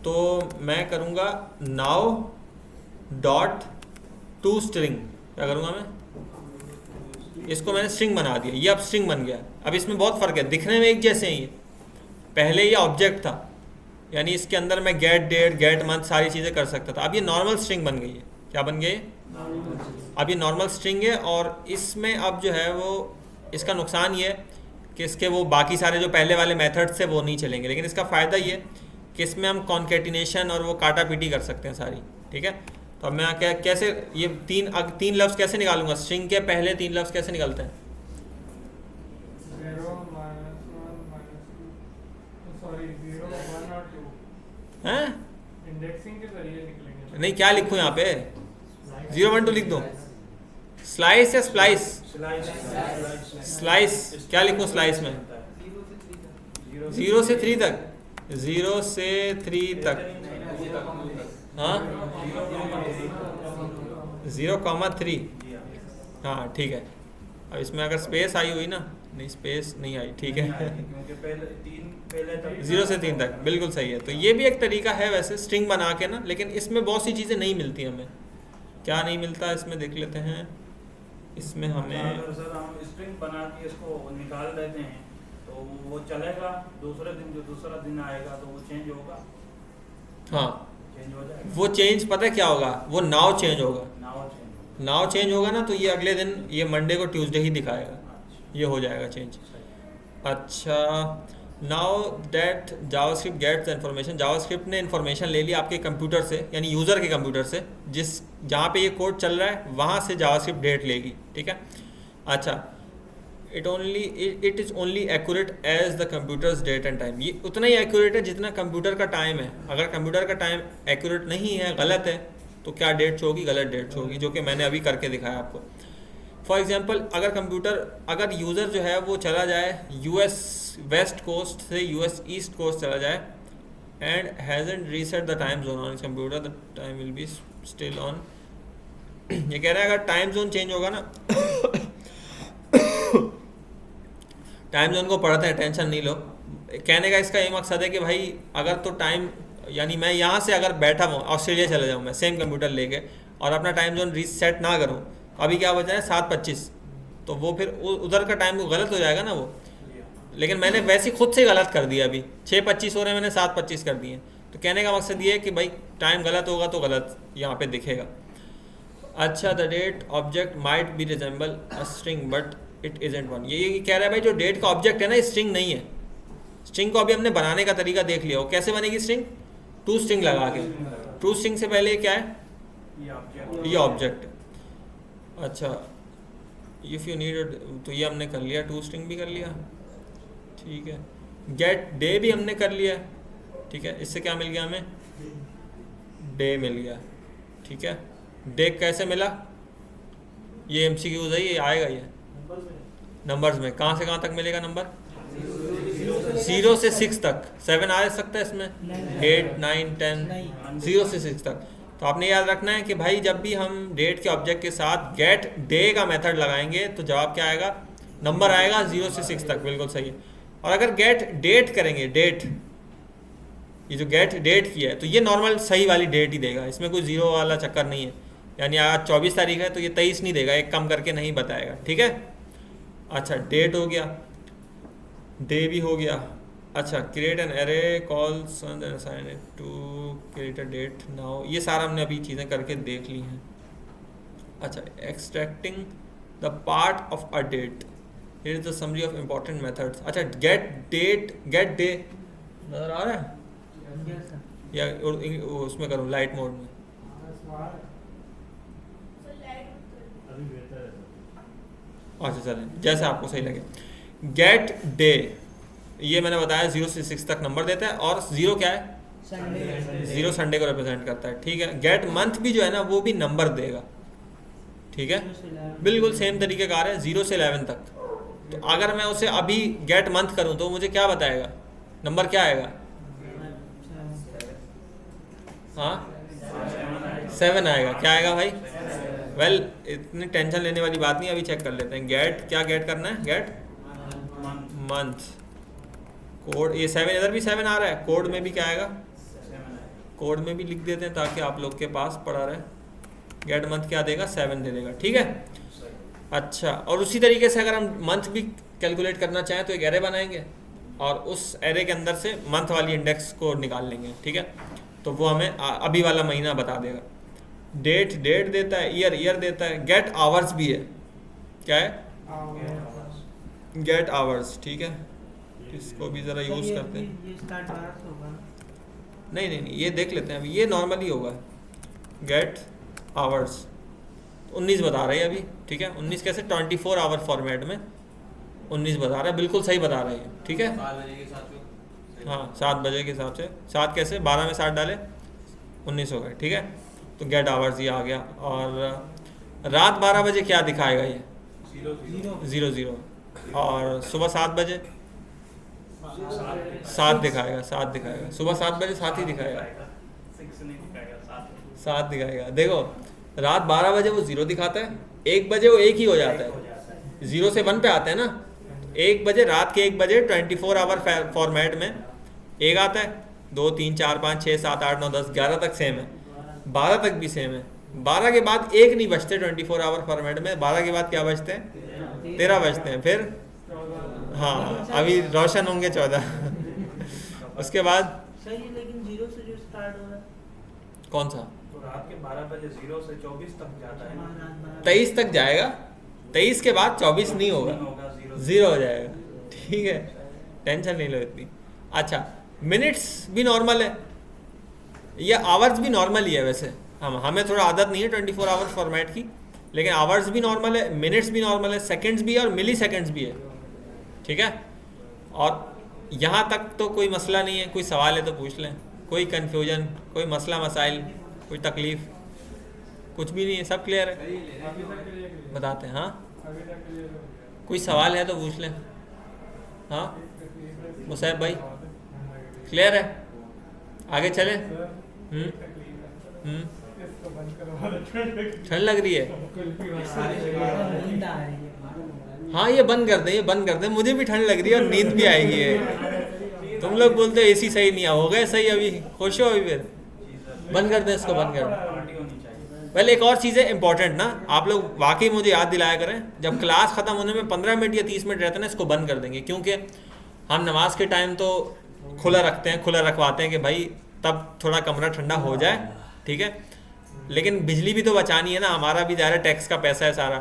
तो मैं करूँगा नाउ डॉट टू स्ट्रिंग, क्या करूँगा मैं, इसको मैंने स्ट्रिंग बना दिया, ये अब स्ट्रिंग बन गया। अब इसमें बहुत फ़र्क है, दिखने में एक जैसे हैं ये, पहले ये ऑब्जेक्ट था, यानी इसके अंदर मैं गेट डेट, गेट मंथ सारी चीज़ें कर सकता था, अब ये नॉर्मल स्ट्रिंग बन गई है। क्या बन गई, अब ये नॉर्मल स्ट्रिंग है, और इसमें अब जो है वो, इसका नुकसान ये है कि इसके वो बाकी सारे जो पहले वाले मेथड्स से वो नहीं चलेंगे, लेकिन इसका फ़ायदा ये कि इसमें हम कॉन्केटिनेशन और वो काटा पीटी कर सकते हैं सारी, ठीक है। तो अब मैं क्या, कैसे ये तीन लफ्ज़ कैसे निकालूंगा, स्ट्रिंग के पहले 3 लफ्ज़ कैसे निकलते हैं, 0 1 और 2 हैं, इंडेक्सिंग के जरिए निकलेंगे। नहीं क्या लिखूँ यहाँ पे, 0 1 2 लिख दो, स्लाइस या स्प्लाइस, स्लाइस क्या लिखूँ स्लाइस में, 0 से 3 तक, 0 से 3 तक, हाँ 0,3, हाँ ठीक है। अब इसमें अगर स्पेस आई हुई ना, नहीं स्पेस नहीं आई, ठीक है, क्योंकि पहले तक 0 से 3 तक बिल्कुल सही है। तो ये भी एक तरीका है वैसे स्ट्रिंग बना के ना, लेकिन इसमें बहुत सी चीज़ें नहीं मिलती हमें। क्या नहीं मिलता इसमें देख लेते हैं, इसमें हमें अगर सर हम स्ट्रिंग बना के इसको निकाल देते हैं तो वो चलेगा, दूसरे दिन जो दूसरा दिन आएगा तो वो चेंज होगा, हाँ चेंज हो जाएगा, वो चेंज पता है क्या होगा, वो नाउ चेंज होगा, नाउ चेंज होगा ना, तो ये अगले दिन, ये मंडे को ट्यूसडे ही दिखाएगा, ये हो जाएगा चेंज। अच्छा now that JavaScript gets the information, JavaScript ने इन्फॉर्मेशन ले ली आपके कंप्यूटर से, यानी यूज़र के कंप्यूटर से, जहाँ पे ये कोड चल रहा है वहाँ से जावास्क्रिप्ट डेट लेगी, ठीक है। अच्छा it is only accurate as the computer's date and time, ये उतना ही एक्यूरेट है जितना कंप्यूटर का टाइम है। अगर कंप्यूटर का टाइम एक्यूरेट नहीं है, गलत है, तो क्या डेट शो होगी, गलत डेट शो होगी, जो कि मैंने अभी करके दिखाया आपको। फॉर एग्जांपल अगर यूज़र जो है वो चला जाए यूएस वेस्ट कोस्ट से यूएस ईस्ट कोस्ट चला जाए and hasn't reset the time zone on computer, the time will be still on. ये कह रहा है अगर टाइम जोन चेंज होगा ना टाइम जोन को पढ़ते हैं, टेंशन नहीं लो। कहने का इसका ये मकसद है कि भाई अगर तो टाइम, यानी मैं यहाँ से अगर बैठा हूँ ऑस्ट्रेलिया चला जाऊँ मैं सेम कंप्यूटर लेके और अपना टाइम जोन रीसेट ना करूँ, अभी क्या बचा है 7:25, तो वो फिर उधर का टाइम गलत हो जाएगा ना वो। लेकिन मैंने वैसे ही खुद से गलत कर दिया, अभी 6:25 हो रहे हैं, मैंने 7:25 कर दिए। तो कहने का मकसद ये है कि भाई टाइम गलत होगा तो गलत यहाँ पे दिखेगा। अच्छा the date object might be resemble a string but it isn't one, ये कह रहा है भाई जो डेट का ऑब्जेक्ट है ना स्ट्रिंग नहीं है। स्ट्रिंग को अभी हमने बनाने का तरीका देख लिया, वो कैसे बनेगी स्ट्रिंग, टू स्ट्रिंग लगा के। टू स्ट्रिंग से पहले क्या है, ये ऑब्जेक्ट है। अच्छा इफ़ यू नीड, तो ये हमने कर लिया, टू स्ट्रिंग भी कर लिया, ठीक है। गेट डे भी हमने कर लिया, ठीक है। इससे क्या मिल गया हमें, डे मिल गया, ठीक है। डे कैसे मिला, ये MCQs है, ये आएगा ये नंबर्स में। कहाँ से कहाँ तक मिलेगा नंबर, 0 से 6 तक। 7 आ सकता है इसमें, 8 9 10, 0 से 6 तक। तो आपने याद रखना है कि भाई जब भी हम डेट के ऑब्जेक्ट के साथ गेट डे का मेथड लगाएंगे तो जवाब क्या आएगा, नंबर आएगा 0 से 6 तक, बिल्कुल सही है। और अगर गेट डेट करेंगे, डेट, ये जो गेट डेट की है तो ये नॉर्मल सही वाली डेट ही देगा, इसमें कोई 0 वाला चक्कर नहीं है। यानी आज 24 तारीख है तो ये 23 नहीं देगा, एक कम करके नहीं बताएगा, ठीक है। अच्छा डेट हो गया। डे भी हो गया। अच्छा, create an array calls and assign it to create a date now, ये सारा हमने अभी चीज़ें करके देख ली हैं। अच्छा, extracting the part of a date, here is the summary of important methods. अच्छा, गेट डेट, गेट डे नज़र आ रहा है Yes, sir. या उसमें करूँ लाइट मोड में? अभी बेहतर है। अच्छा चलें, जैसे आपको सही लगे। गेट डे, ये मैंने बताया 0 से 6 तक नंबर देता है, और 0 क्या है? Sunday. 0 संडे को रिप्रेजेंट करता है, ठीक है। गेट मंथ भी जो है ना वो भी नंबर देगा, ठीक है। 0 से 11. बिल्कुल सेम तरीके का है, 0 से 11 तक। तो अगर मैं उसे अभी गेट मंथ करूं तो मुझे क्या बताएगा, नंबर क्या आएगा? हाँ 7 आएगा। क्या आएगा भाई? वेल इतनी टेंशन लेने वाली बात नहीं, अभी चेक कर लेते हैं। गेट क्या गेट करना है? गेट मंथ कोड, ये 7 इधर भी 7 आ रहा है, कोड में भी क्या आएगा? कोड में भी लिख देते हैं ताकि आप लोग के पास पड़ा रहे। गेट मंथ क्या देगा? 7 दे देगा, ठीक है। अच्छा, और उसी तरीके से अगर हम मंथ भी कैलकुलेट करना चाहें तो एक एरे बनाएंगे और उस एरे के अंदर से मंथ वाली इंडेक्स को निकाल लेंगे, ठीक है। तो वो हमें अभी वाला महीना बता देगा। डेट डेट देता है, ईयर ईयर देता है, गेट आवर्स भी है। क्या है? गेट आवर्स, ठीक है। इसको भी ज़रा यूज़ करते हैं। ये स्टार्ट 12 से होगा ना? नहीं नहीं नहीं, ये देख लेते हैं अभी, ये नॉर्मली होगा। गेट आवर्स 19 बता रही है अभी, ठीक है। 19 कैसे? 24 आवर फॉर्मेट में 19 बता रहा है, बिल्कुल सही बता रही है, ठीक है। 7 बजे के साथ में। हाँ 7 बजे के हिसाब से, 7 कैसे? 12 में 7 डाले 19 हो गए, ठीक है। तो गेट आवर्स ये आ गया। और रात 12 बजे क्या दिखाएगा ये? 0 और सुबह 7 बजे 7 दिखाएगा, 7 दिखाएगा। सुबह 7 बजे 7 ही दिखाएगा, 7 दिखाएगा। देखो रात 12 बजे वो 0 दिखाता है, 1 बजे वो 1 ही हो जाता है, 0 से 1 पे आता है ना। 1 बजे, रात के 1 बजे 24 आवर फॉर्मेट में 1 आता है, 2 3 4 5 6 7 8 9 10 11 तक सेम है, 12 तक भी सेम है। 12 के बाद 1 नहीं बचते 24 आवर फॉर्मेट में। 12 के बाद क्या बचते हैं? 13 बचते हैं। फिर हाँ अभी रोशन होंगे 14 उसके बाद सही है, लेकिन 0 से जो स्टार्ट हो रहा है कौन सा? तो रात के 12 बजे 0 से 24 तक जाता है ना। रात 12 23 तक जाएगा, 23 के बाद 24 नहीं होगा, 0 हो जाएगा, ठीक है। टेंशन नहीं लो इतनी। अच्छा, मिनट्स भी नॉर्मल है, ये आवर्स भी नॉर्मल ही है। वैसे हमें थोड़ा आदत नहीं है 24 आवर फॉर्मेट की, लेकिन आवर्स भी नॉर्मल है, मिनट्स भी नॉर्मल है, सेकंड्स भी है और मिली सेकंड्स भी है, ठीक है। और यहाँ तक तो कोई मसला नहीं है। कोई सवाल है तो पूछ लें, कोई कन्फ्यूजन, कोई मसला मसाइल, कोई तकलीफ? कुछ भी नहीं है, सब क्लियर है, अभी तक के लिए बताते हैं। हाँ अभी तक के लिए कोई सवाल है तो पूछ लें। हाँ मुसैब भाई क्लियर है? आगे चलें? इसको बंद करो, ठंड लग रही है? नींद आ रही है। हाँ ये बंद कर दें, ये बंद कर दें, मुझे भी ठंड लग रही है और नींद भी आएगी है। तुम लोग बोलते हो एसी सही नहीं है, हो गए सही, अभी खुश हो? अभी फिर बंद कर दें इसको, बंद कर दें। पार्टी होनी चाहिए। पहले एक और चीज़ है इंपॉर्टेंट ना, आप लोग वाकई मुझे याद दिलाया करें, जब क्लास ख़त्म होने में 15 मिनट या 30 मिनट रहते हैं ना, इसको बंद कर देंगे। क्योंकि हम नमाज के टाइम तो खुला रखते हैं, खुला रखवाते हैं कि भाई तब थोड़ा कमरा ठंडा हो जाए, ठीक है। लेकिन बिजली भी तो बचानी है ना, हमारा भी ज़्यादा टैक्स का पैसा है सारा,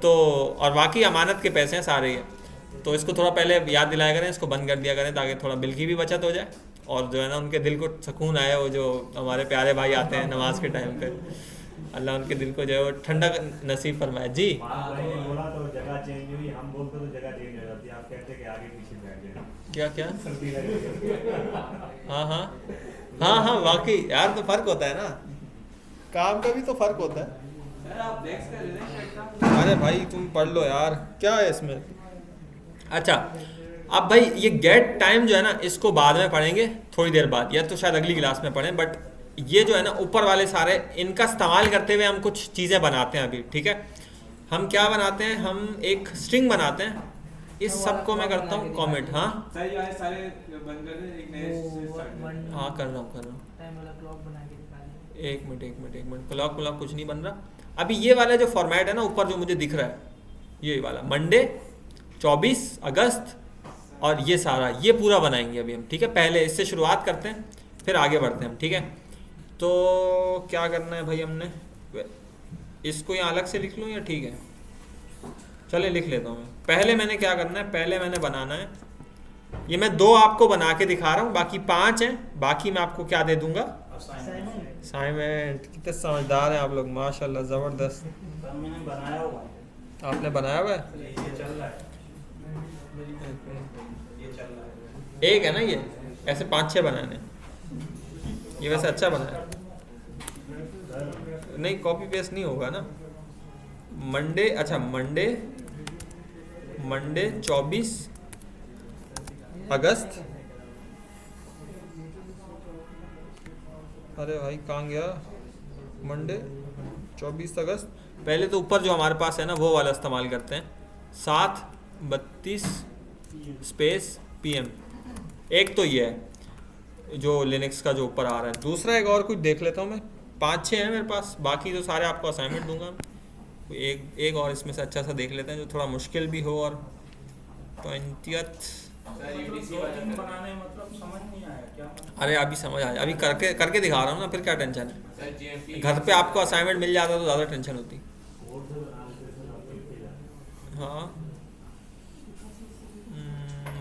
तो और बाकी अमानत के पैसे हैं सारे ये, तो इसको थोड़ा पहले याद दिलाया करें, इसको बंद कर दिया करें ताकि थोड़ा बिल की भी बचत हो जाए और जो है ना उनके दिल को सुकून आए। वो जो हमारे प्यारे भाई आते हैं नमाज के टाइम पे, अल्लाह उनके दिल को जो है वो ठंडा नसीब फरमाए। जी भाई ने बोला तो जगह चेंज हुई, हम बोलते तो जगह चेंज हो जाती है, आप कहते कि आगे पीछे बैठ जाए, क्या क्या? सर्दी लग रही है। हाँ हाँ हाँ हाँ वाकई यार, तो फ़र्क होता है ना, काम का भी तो फ़र्क होता है। सर आप फ्लेक्स कर रहे हैं शर्ट का? अरे भाई तुम पढ़ लो यार, क्या है इसमें। अच्छा अब भाई ये गेट टाइम जो है ना, इसको बाद में पढ़ेंगे थोड़ी देर बाद, या तो शायद अगली क्लास में पढ़ें। बट ये जो है ना ऊपर वाले सारे, इनका इस्तेमाल करते हुए हम कुछ चीज़ें बनाते हैं अभी, ठीक है। हम क्या बनाते हैं? हम एक स्ट्रिंग बनाते हैं। इस सब को मैं करता हूँ कमेंट। हाँ सर ये सारे बंद कर दें, एक नए से start करें। हाँ कर रहा हूँ टाइम वाला क्लॉक बना के निकालें। एक मिनट क्लॉक कुछ नहीं बन रहा अभी। ये वाला जो फॉर्मेट है ना ऊपर जो मुझे दिख रहा है, ये वाला मंडे 24 अगस्त और ये सारा ये पूरा बनाएंगे अभी हम, ठीक है। पहले इससे शुरुआत करते हैं फिर आगे बढ़ते हैं हम, ठीक है। तो क्या करना है भाई, हमने इसको यहाँ अलग से लिख लूँ या ठीक है, चले लिख लेता हूँ मैं। पहले मैंने क्या करना है, पहले मैंने बनाना है, ये मैं 2 आपको बना के दिखा रहा हूँ, बाकी 5 हैं, बाकी मैं आपको क्या दे दूंगा, असाइनमेंट। कितने समझदार हैं आप लोग, माशाल्लाह, ज़बरदस्त। सर मैंने बनाया हुआ है, आपने बनाया हुआ है, ये चल रहा है, ये चल रहा है। एक है ना ये, ऐसे 5-6 बनाने, ये वैसे अच्छा बनाया नहीं, कॉपी पेस्ट नहीं होगा ना। मंडे, अच्छा मंडे 24 अगस्त, अरे भाई कहाँ गया, मंडे 24 अगस्त। पहले तो ऊपर जो हमारे पास है ना वो वाला इस्तेमाल करते हैं, 7:32 स्पेस PM। एक तो ये है जो लिनक्स का जो ऊपर आ रहा है, दूसरा एक और कुछ देख लेता हूँ मैं, 5-6 हैं मेरे पास, बाकी तो सारे आपको असाइनमेंट दूंगा। एक और इसमें से अच्छा सा देख लेते हैं जो थोड़ा मुश्किल भी हो, और 20th। सर यूटीसी वाला बनाने मतलब समझ नहीं आया क्या मतलब? अरे अभी समझ आ जाए, अभी करके दिखा रहा हूँ ना, फिर क्या टेंशन है। सर जीएमपी घर पे आपको असाइनमेंट मिल जाता तो ज़्यादा टेंशन होती। हाँ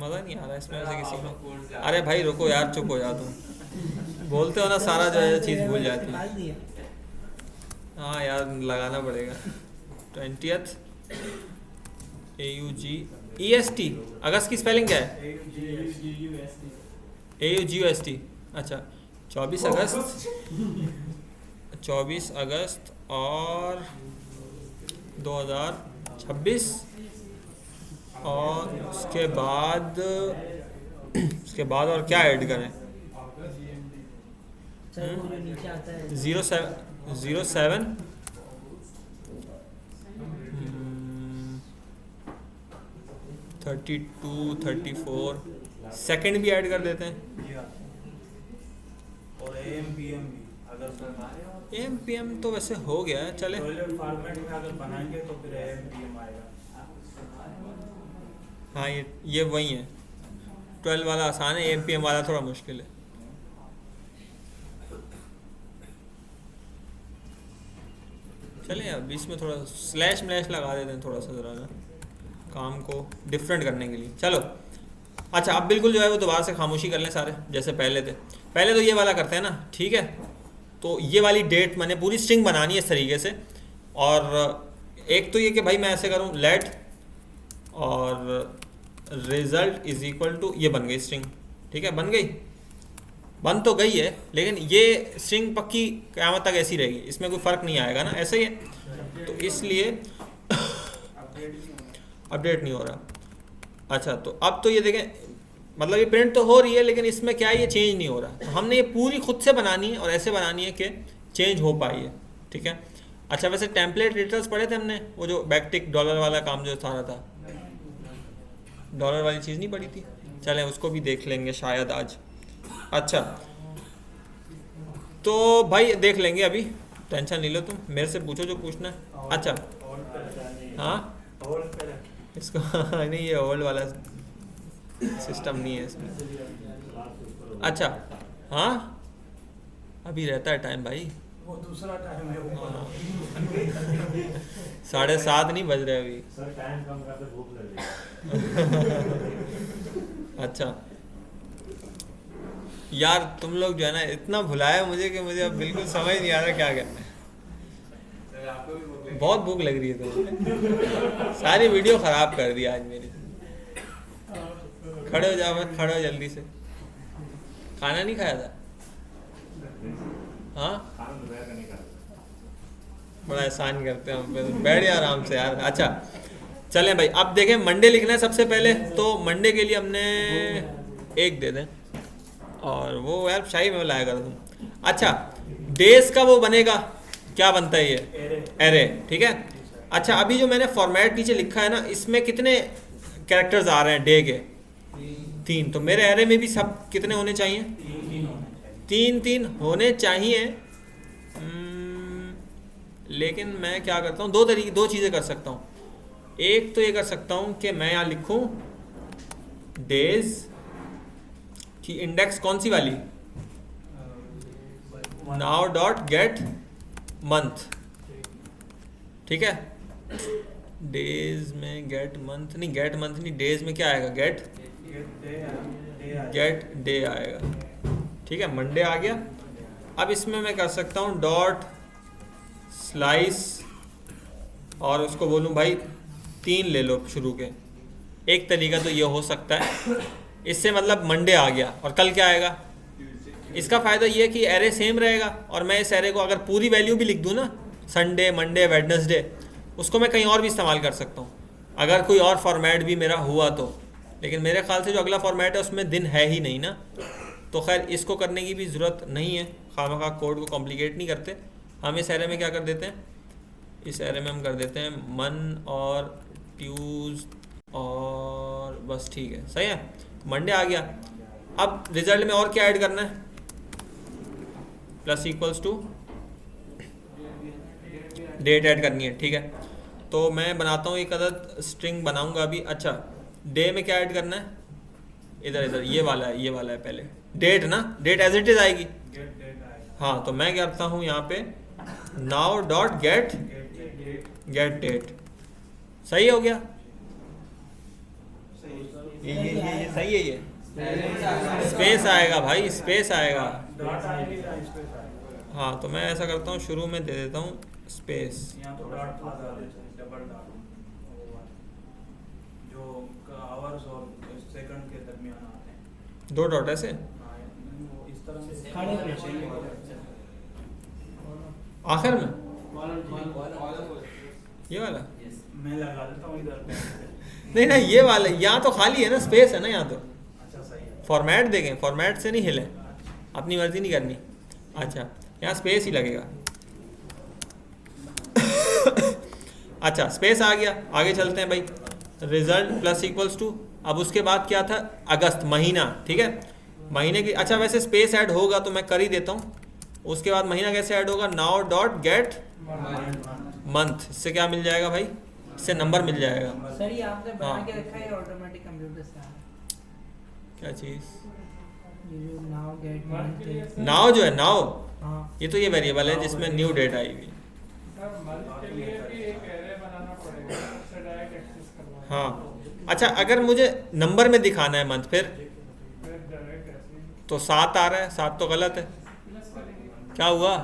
मज़ा नहीं आ रहा इसमें वैसे किसी को। अरे भाई रुको यार, चुप हो जा तुम, बोलते हो ना सारा जो है चीज़ भूल जाती है। हाँ यार लगाना पड़ेगा। 20th AUGEST, अगस्त की स्पेलिंग क्या है, AUGUST। अच्छा 24 अगस्त और 2026, और उसके बाद और क्या ऐड करें, सर वो जो नीचे आता है 07 32 34 सेकंड भी ऐड कर देते हैं, जी हाँ। और AM PM भी अगर AM PM तो वैसे हो गया है, चले। टॉयलेट फॉर्मेट में अगर बनाएंगे तो फिर AM PM आएगा। हाँ ये वही है, 12 वाला आसान है, AM PM वाला थोड़ा मुश्किल है। चले अब इसमें थोड़ा स्लैश म्लैश लगा देते हैं थोड़ा सा, ज़रा ना काम को डिफरेंट करने के लिए। चलो अच्छा, अब बिल्कुल जो है वो दोबारा से खामोशी कर लें सारे, जैसे पहले थे। पहले तो ये वाला करते हैं ना, ठीक है। तो ये वाली डेट मैंने पूरी स्ट्रिंग बनानी है इस तरीके से, और एक तो ये कि भाई मैं ऐसे करूँ लेट और रिजल्ट इज इक्वल टू, ये बन गई स्ट्रिंग, ठीक है, बन गई, बन तो गई है, लेकिन ये स्ट्रिंग पक्की क़यामत तक ऐसी रहेगी, इसमें कोई फ़र्क नहीं आएगा ना, ऐसे ही है। तो इसलिए अपडेट नहीं हो रहा। अच्छा तो अब तो ये देखें, मतलब ये प्रिंट तो हो रही है, लेकिन इसमें क्या है, ये चेंज नहीं हो रहा। तो हमने ये पूरी खुद से बनानी है और ऐसे बनानी है कि चेंज हो पाई है, ठीक है। अच्छा वैसे टेम्पलेट एडिटर्स पढ़े थे हमने, वो जो बैकटिक डॉलर वाला काम जो सारा था, डॉलर वाली चीज़ नहीं पड़ी थी, चलें उसको भी देख लेंगे शायद आज। अच्छा तो भाई देख लेंगे, अभी टेंशन नहीं लो तुम, मेरे से पूछो जो पूछना है। अच्छा हाँ इसको नहीं, ये ओल्ड वाला सिस्टम नहीं है इसमें। अच्छा हाँ अभी रहता है टाइम भाई, वो दूसरा टाइम है वो। हाँ 7:30 नहीं बज रहे अभी। सर टाइम कम करते भूख लग रही। अच्छा यार तुम लोग जो है ना इतना भुलाया मुझे कि मुझे अब बिल्कुल समझ नहीं आ रहा क्या करना है। सर आपको भी भूख लगी? बहुत भूख लग रही है तो सारी वीडियो ख़राब कर दी आज मेरी। खड़े हो जाओ, मैं खड़े हो जल्दी से। खाना नहीं खाया था? हाँ खाना दोपहर का नहीं खाता। बड़ा एहसान करते हैं हम पे, बैठ जा आराम से यार। अच्छा चलें भाई, अब देखें मंडे लिखना है सबसे पहले, तो मंडे के लिए हमने 1 दे दें, और वो यार शाही में लाया कर तुम। अच्छा डेज का वो बनेगा, क्या बनता है ये, एरे, ठीक है। अच्छा अभी जो मैंने फॉर्मेट नीचे लिखा है ना, इसमें कितने कैरेक्टर्स आ रहे हैं डे के, 3। तो मेरे एरे में भी सब कितने होने चाहिए, 3 होने चाहिए। लेकिन मैं क्या करता हूँ, 2 चीज़ें कर सकता हूँ। एक तो ये कर सकता हूँ कि मैं यहाँ लिखूँ डेज की इंडेक्स कौन सी वाली, नाउ डॉट गेट मंथ, ठीक है। डेज में गेट मंथ नहीं, गेट मंथ नहीं, डेज में क्या आएगा, गेट डे आएगा, ठीक है। मंडे आ गया। अब इसमें मैं कर सकता हूँ डॉट स्लाइस और उसको बोलूँ भाई 3 ले लो शुरू के। एक तरीका तो ये हो सकता है, इससे मतलब मंडे आ गया और कल क्या आएगा। इसका फ़ायदा ये है कि एरे सेम रहेगा और मैं इस एरे को अगर पूरी वैल्यू भी लिख दूँ ना, संडे, मंडे, वेडनेसडे, उसको मैं कहीं और भी इस्तेमाल कर सकता हूँ अगर कोई और फॉर्मेट भी मेरा हुआ तो। लेकिन मेरे ख्याल से जो अगला फॉर्मेट है उसमें दिन है ही नहीं ना, तो खैर इसको करने की भी ज़रूरत नहीं है, खामखा कोड को कॉम्प्लिकेट नहीं करते। हम इस एरे में क्या कर देते हैं, इस एरे में हम कर देते हैं मन और ट्यूज और बस, ठीक है, सही है। मंडे आ गया। अब रिजल्ट में और क्या ऐड करना है, plus equals to date add करनी है, ठीक है। तो मैं बनाता हूँ एक अदद स्ट्रिंग बनाऊंगा अभी। अच्छा, डे में क्या ऐड करना है, इधर ये वाला है पहले डेट ना, डेट एज इट इज आएगी। हाँ, तो मैं क्या करता हूँ यहाँ पे नाउ डॉट गेट डेट, सही हो गया। ये सही है, ये स्पेस आएगा भाई, स्पेस आएगा। हाँ, तो मैं ऐसा करता हूँ शुरू में दे देता हूँ स्पेस, यहाँ तो डॉट डबल डॉट जो आवर्स और सेकंड के दरमियान आते हैं, 2 डॉट ऐसे वो इस तरह से आखिर में, ये वाला मैं लगा देता हूँ इधर। नहीं, ये वाला यहाँ तो खाली है ना, स्पेस है ना यहाँ तो। अच्छा, सही है। फॉर्मेट देखें, फॉर्मेट से नहीं हिले, अपनी मर्जी नहीं करनी। अच्छा, यहाँ स्पेस ही लगेगा। अच्छा, स्पेस आ गया, आगे चलते हैं भाई। रिजल्ट प्लस इक्वल्स टू, अब उसके बाद क्या था, अगस्त महीना, ठीक है। महीने की, अच्छा वैसे स्पेस ऐड होगा तो मैं कर ही देता हूँ। उसके बाद महीना कैसे ऐड होगा, नाउ डॉट गेट मंथ, इससे क्या मिल जाएगा भाई, इससे नंबर मिल जाएगा। सर ये आपने बना हाँ। के रखा है ऑटोमेटिक कंप्यूटर से आ? क्या चीज़, ये जो नाउ गेट मंथ, नाउ जो है, नाउ हाँ ये तो ये वेरिएबल है जिसमें न्यू डेट आई हुई। के लिए भी एक एरे बनाना पड़ेगा, उससे डायरेक्ट एक्सेस करवाना। हाँ, अच्छा अगर मुझे नंबर में दिखाना है मंथ, फिर डायरेक्ट ऐसे ही तो 7 आ रहा है, 7 तो गलत है। प्लस करेंगे। क्या हुआ,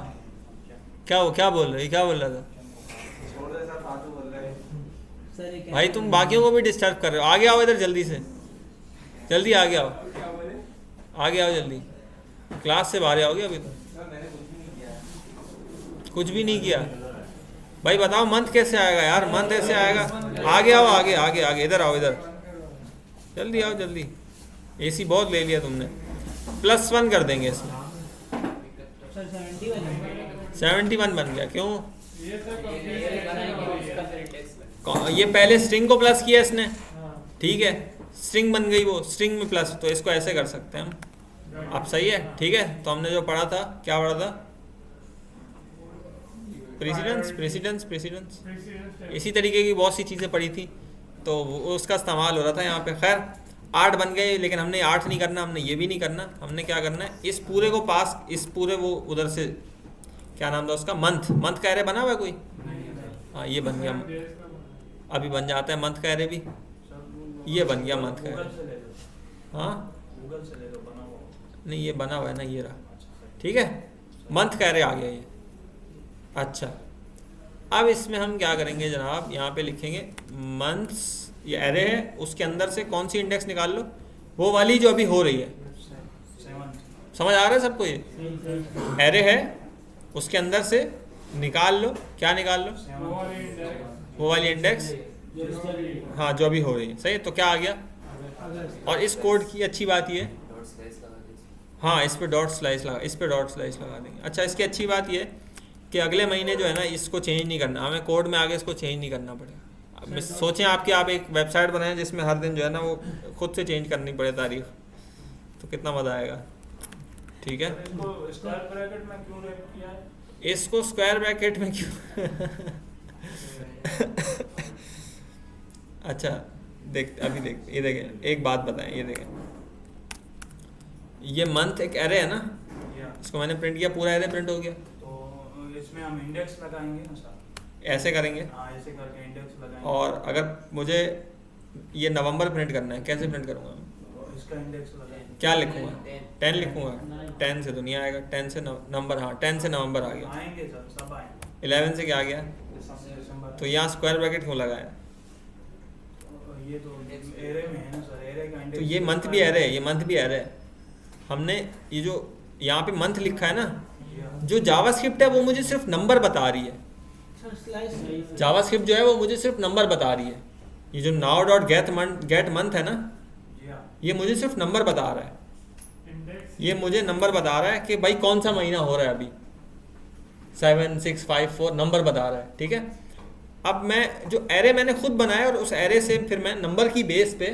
क्या बोल रहा था सर ये भाई, तुम बाकियों को भी डिस्टर्ब कर रहे हो। आगे आओ इधर जल्दी से, जल्दी आगे आओ, आगे आओ जल्दी, क्लास से बाहर आओगे अभी तो। कुछ भी नहीं किया भाई, बताओ मंथ कैसे आएगा यार, मंथ ऐसे आएगा। आगे आओ, आगे इधर आओ, इधर जल्दी आओ जल्दी। एसी बहुत ले लिया तुमने। +1 कर देंगे इसमें, सर 71 71 बन गया। क्यों, ये सब ये पहले स्ट्रिंग को प्लस किया इसने, हाँ ठीक है, स्ट्रिंग बन गई वो, स्ट्रिंग में प्लस, तो इसको ऐसे कर सकते हैं हम। अब सही है, ठीक है। तो हमने जो पढ़ा था, क्या पढ़ा था, प्रेसिडेंस इसी तरीके की बहुत सी चीज़ें पढ़ी थी, तो उसका इस्तेमाल हो रहा था यहाँ पे। खैर 8 बन गए, लेकिन हमने 8 नहीं करना, हमने ये भी नहीं करना। हमने क्या करना है, इस पूरे को पास, इस पूरे वो उधर से, क्या नाम था उसका, मंथ का एरे बना हुआ है कोई, हाँ ये बन गया, अभी बन जाता है मंथ का एरे भी, ये बन गया मंथ का गूगल एरे। से ले लो, हाँ गूगल से ले लो, बना हुआ। नहीं, ये बना हुआ है ना, ये रहा, ठीक है, मंथ का एरे आ गया ये। अच्छा, अब इसमें हम क्या करेंगे जनाब, यहाँ पे लिखेंगे मंथ्स, ये एरे है, उसके अंदर से कौन सी इंडेक्स निकाल लो, वो वाली जो अभी हो रही है। 7 समझ आ रहा है सबको, ये एरे है, उसके अंदर से निकाल लो, क्या निकाल लो, वो वाली इंडेक्स, हाँ जो अभी हो रही है। सही है, तो क्या आ गया। और इस कोड की अच्छी बात ये, हाँ इस पे डॉट स्लाइस लगा देंगे। अच्छा, इसकी अच्छी बात ये कि अगले महीने जो है ना, इसको चेंज नहीं करना हमें, कोड में आगे इसको चेंज नहीं करना पड़ेगा। अब सोचें आप एक वेबसाइट बनाएं जिसमें हर दिन जो है ना वो खुद से चेंज करनी पड़े तारीख, तो कितना मज़ा आएगा। ठीक है, इसको स्क्वायर ब्रैकेट में क्यों रैप किया है? इसको स्क्वायर ब्रैकेट में क्यों अच्छा देख अभी देख, ये देखें, एक बात बताएं, ये देखें, ये मंथ एक एरे है ना, या इसको मैंने प्रिंट किया, पूरा एरे प्रिंट हो गया। तो इसमें हम इंडेक्स लगाएंगे ना सर, ऐसे करेंगे। हाँ ऐसे करके इंडेक्स लगाएंगे। और अगर मुझे ये नवंबर प्रिंट करना है, कैसे प्रिंट करूँगा? तो इसका इंडेक्स लगाएंगे। क्या लिखूँगा? 10 लिखूँगा। 10 से तो नहीं आएगा, 10 से नंबर, हाँ 10 से नवंबर आ गया। आएंगे सर, सब आएंगे। 11 से क्या आ गया? दिसंबर। तो यहाँ स्क्वायर ब्रैकेट क्यों लगाया? ये तो एरे में है ना सर, एरे का इंडेक्स। तो ये मंथ भी एरे है, ये मंथ भी एरे है। हमने ये जो यहाँ पे मंथ लिखा है ना, जो जावास्क्रिप्ट है वो मुझे सिर्फ नंबर बता रही है। सर स्लाइस जावास्क्रिप्ट जो है वो मुझे सिर्फ नंबर बता रही है। ये जो नाउ डॉट गेट मंथ है ना, जी हाँ। ये मुझे सिर्फ नंबर बता रहा है। इंडेक्स ये मुझे नंबर बता रहा है कि भाई कौन सा महीना हो रहा है अभी, 7 6 5 4 नंबर बता रहा है, ठीक है। अब मैं जो एरे मैंने खुद बनाया और उस एरे से फिर मैं नंबर की बेस पे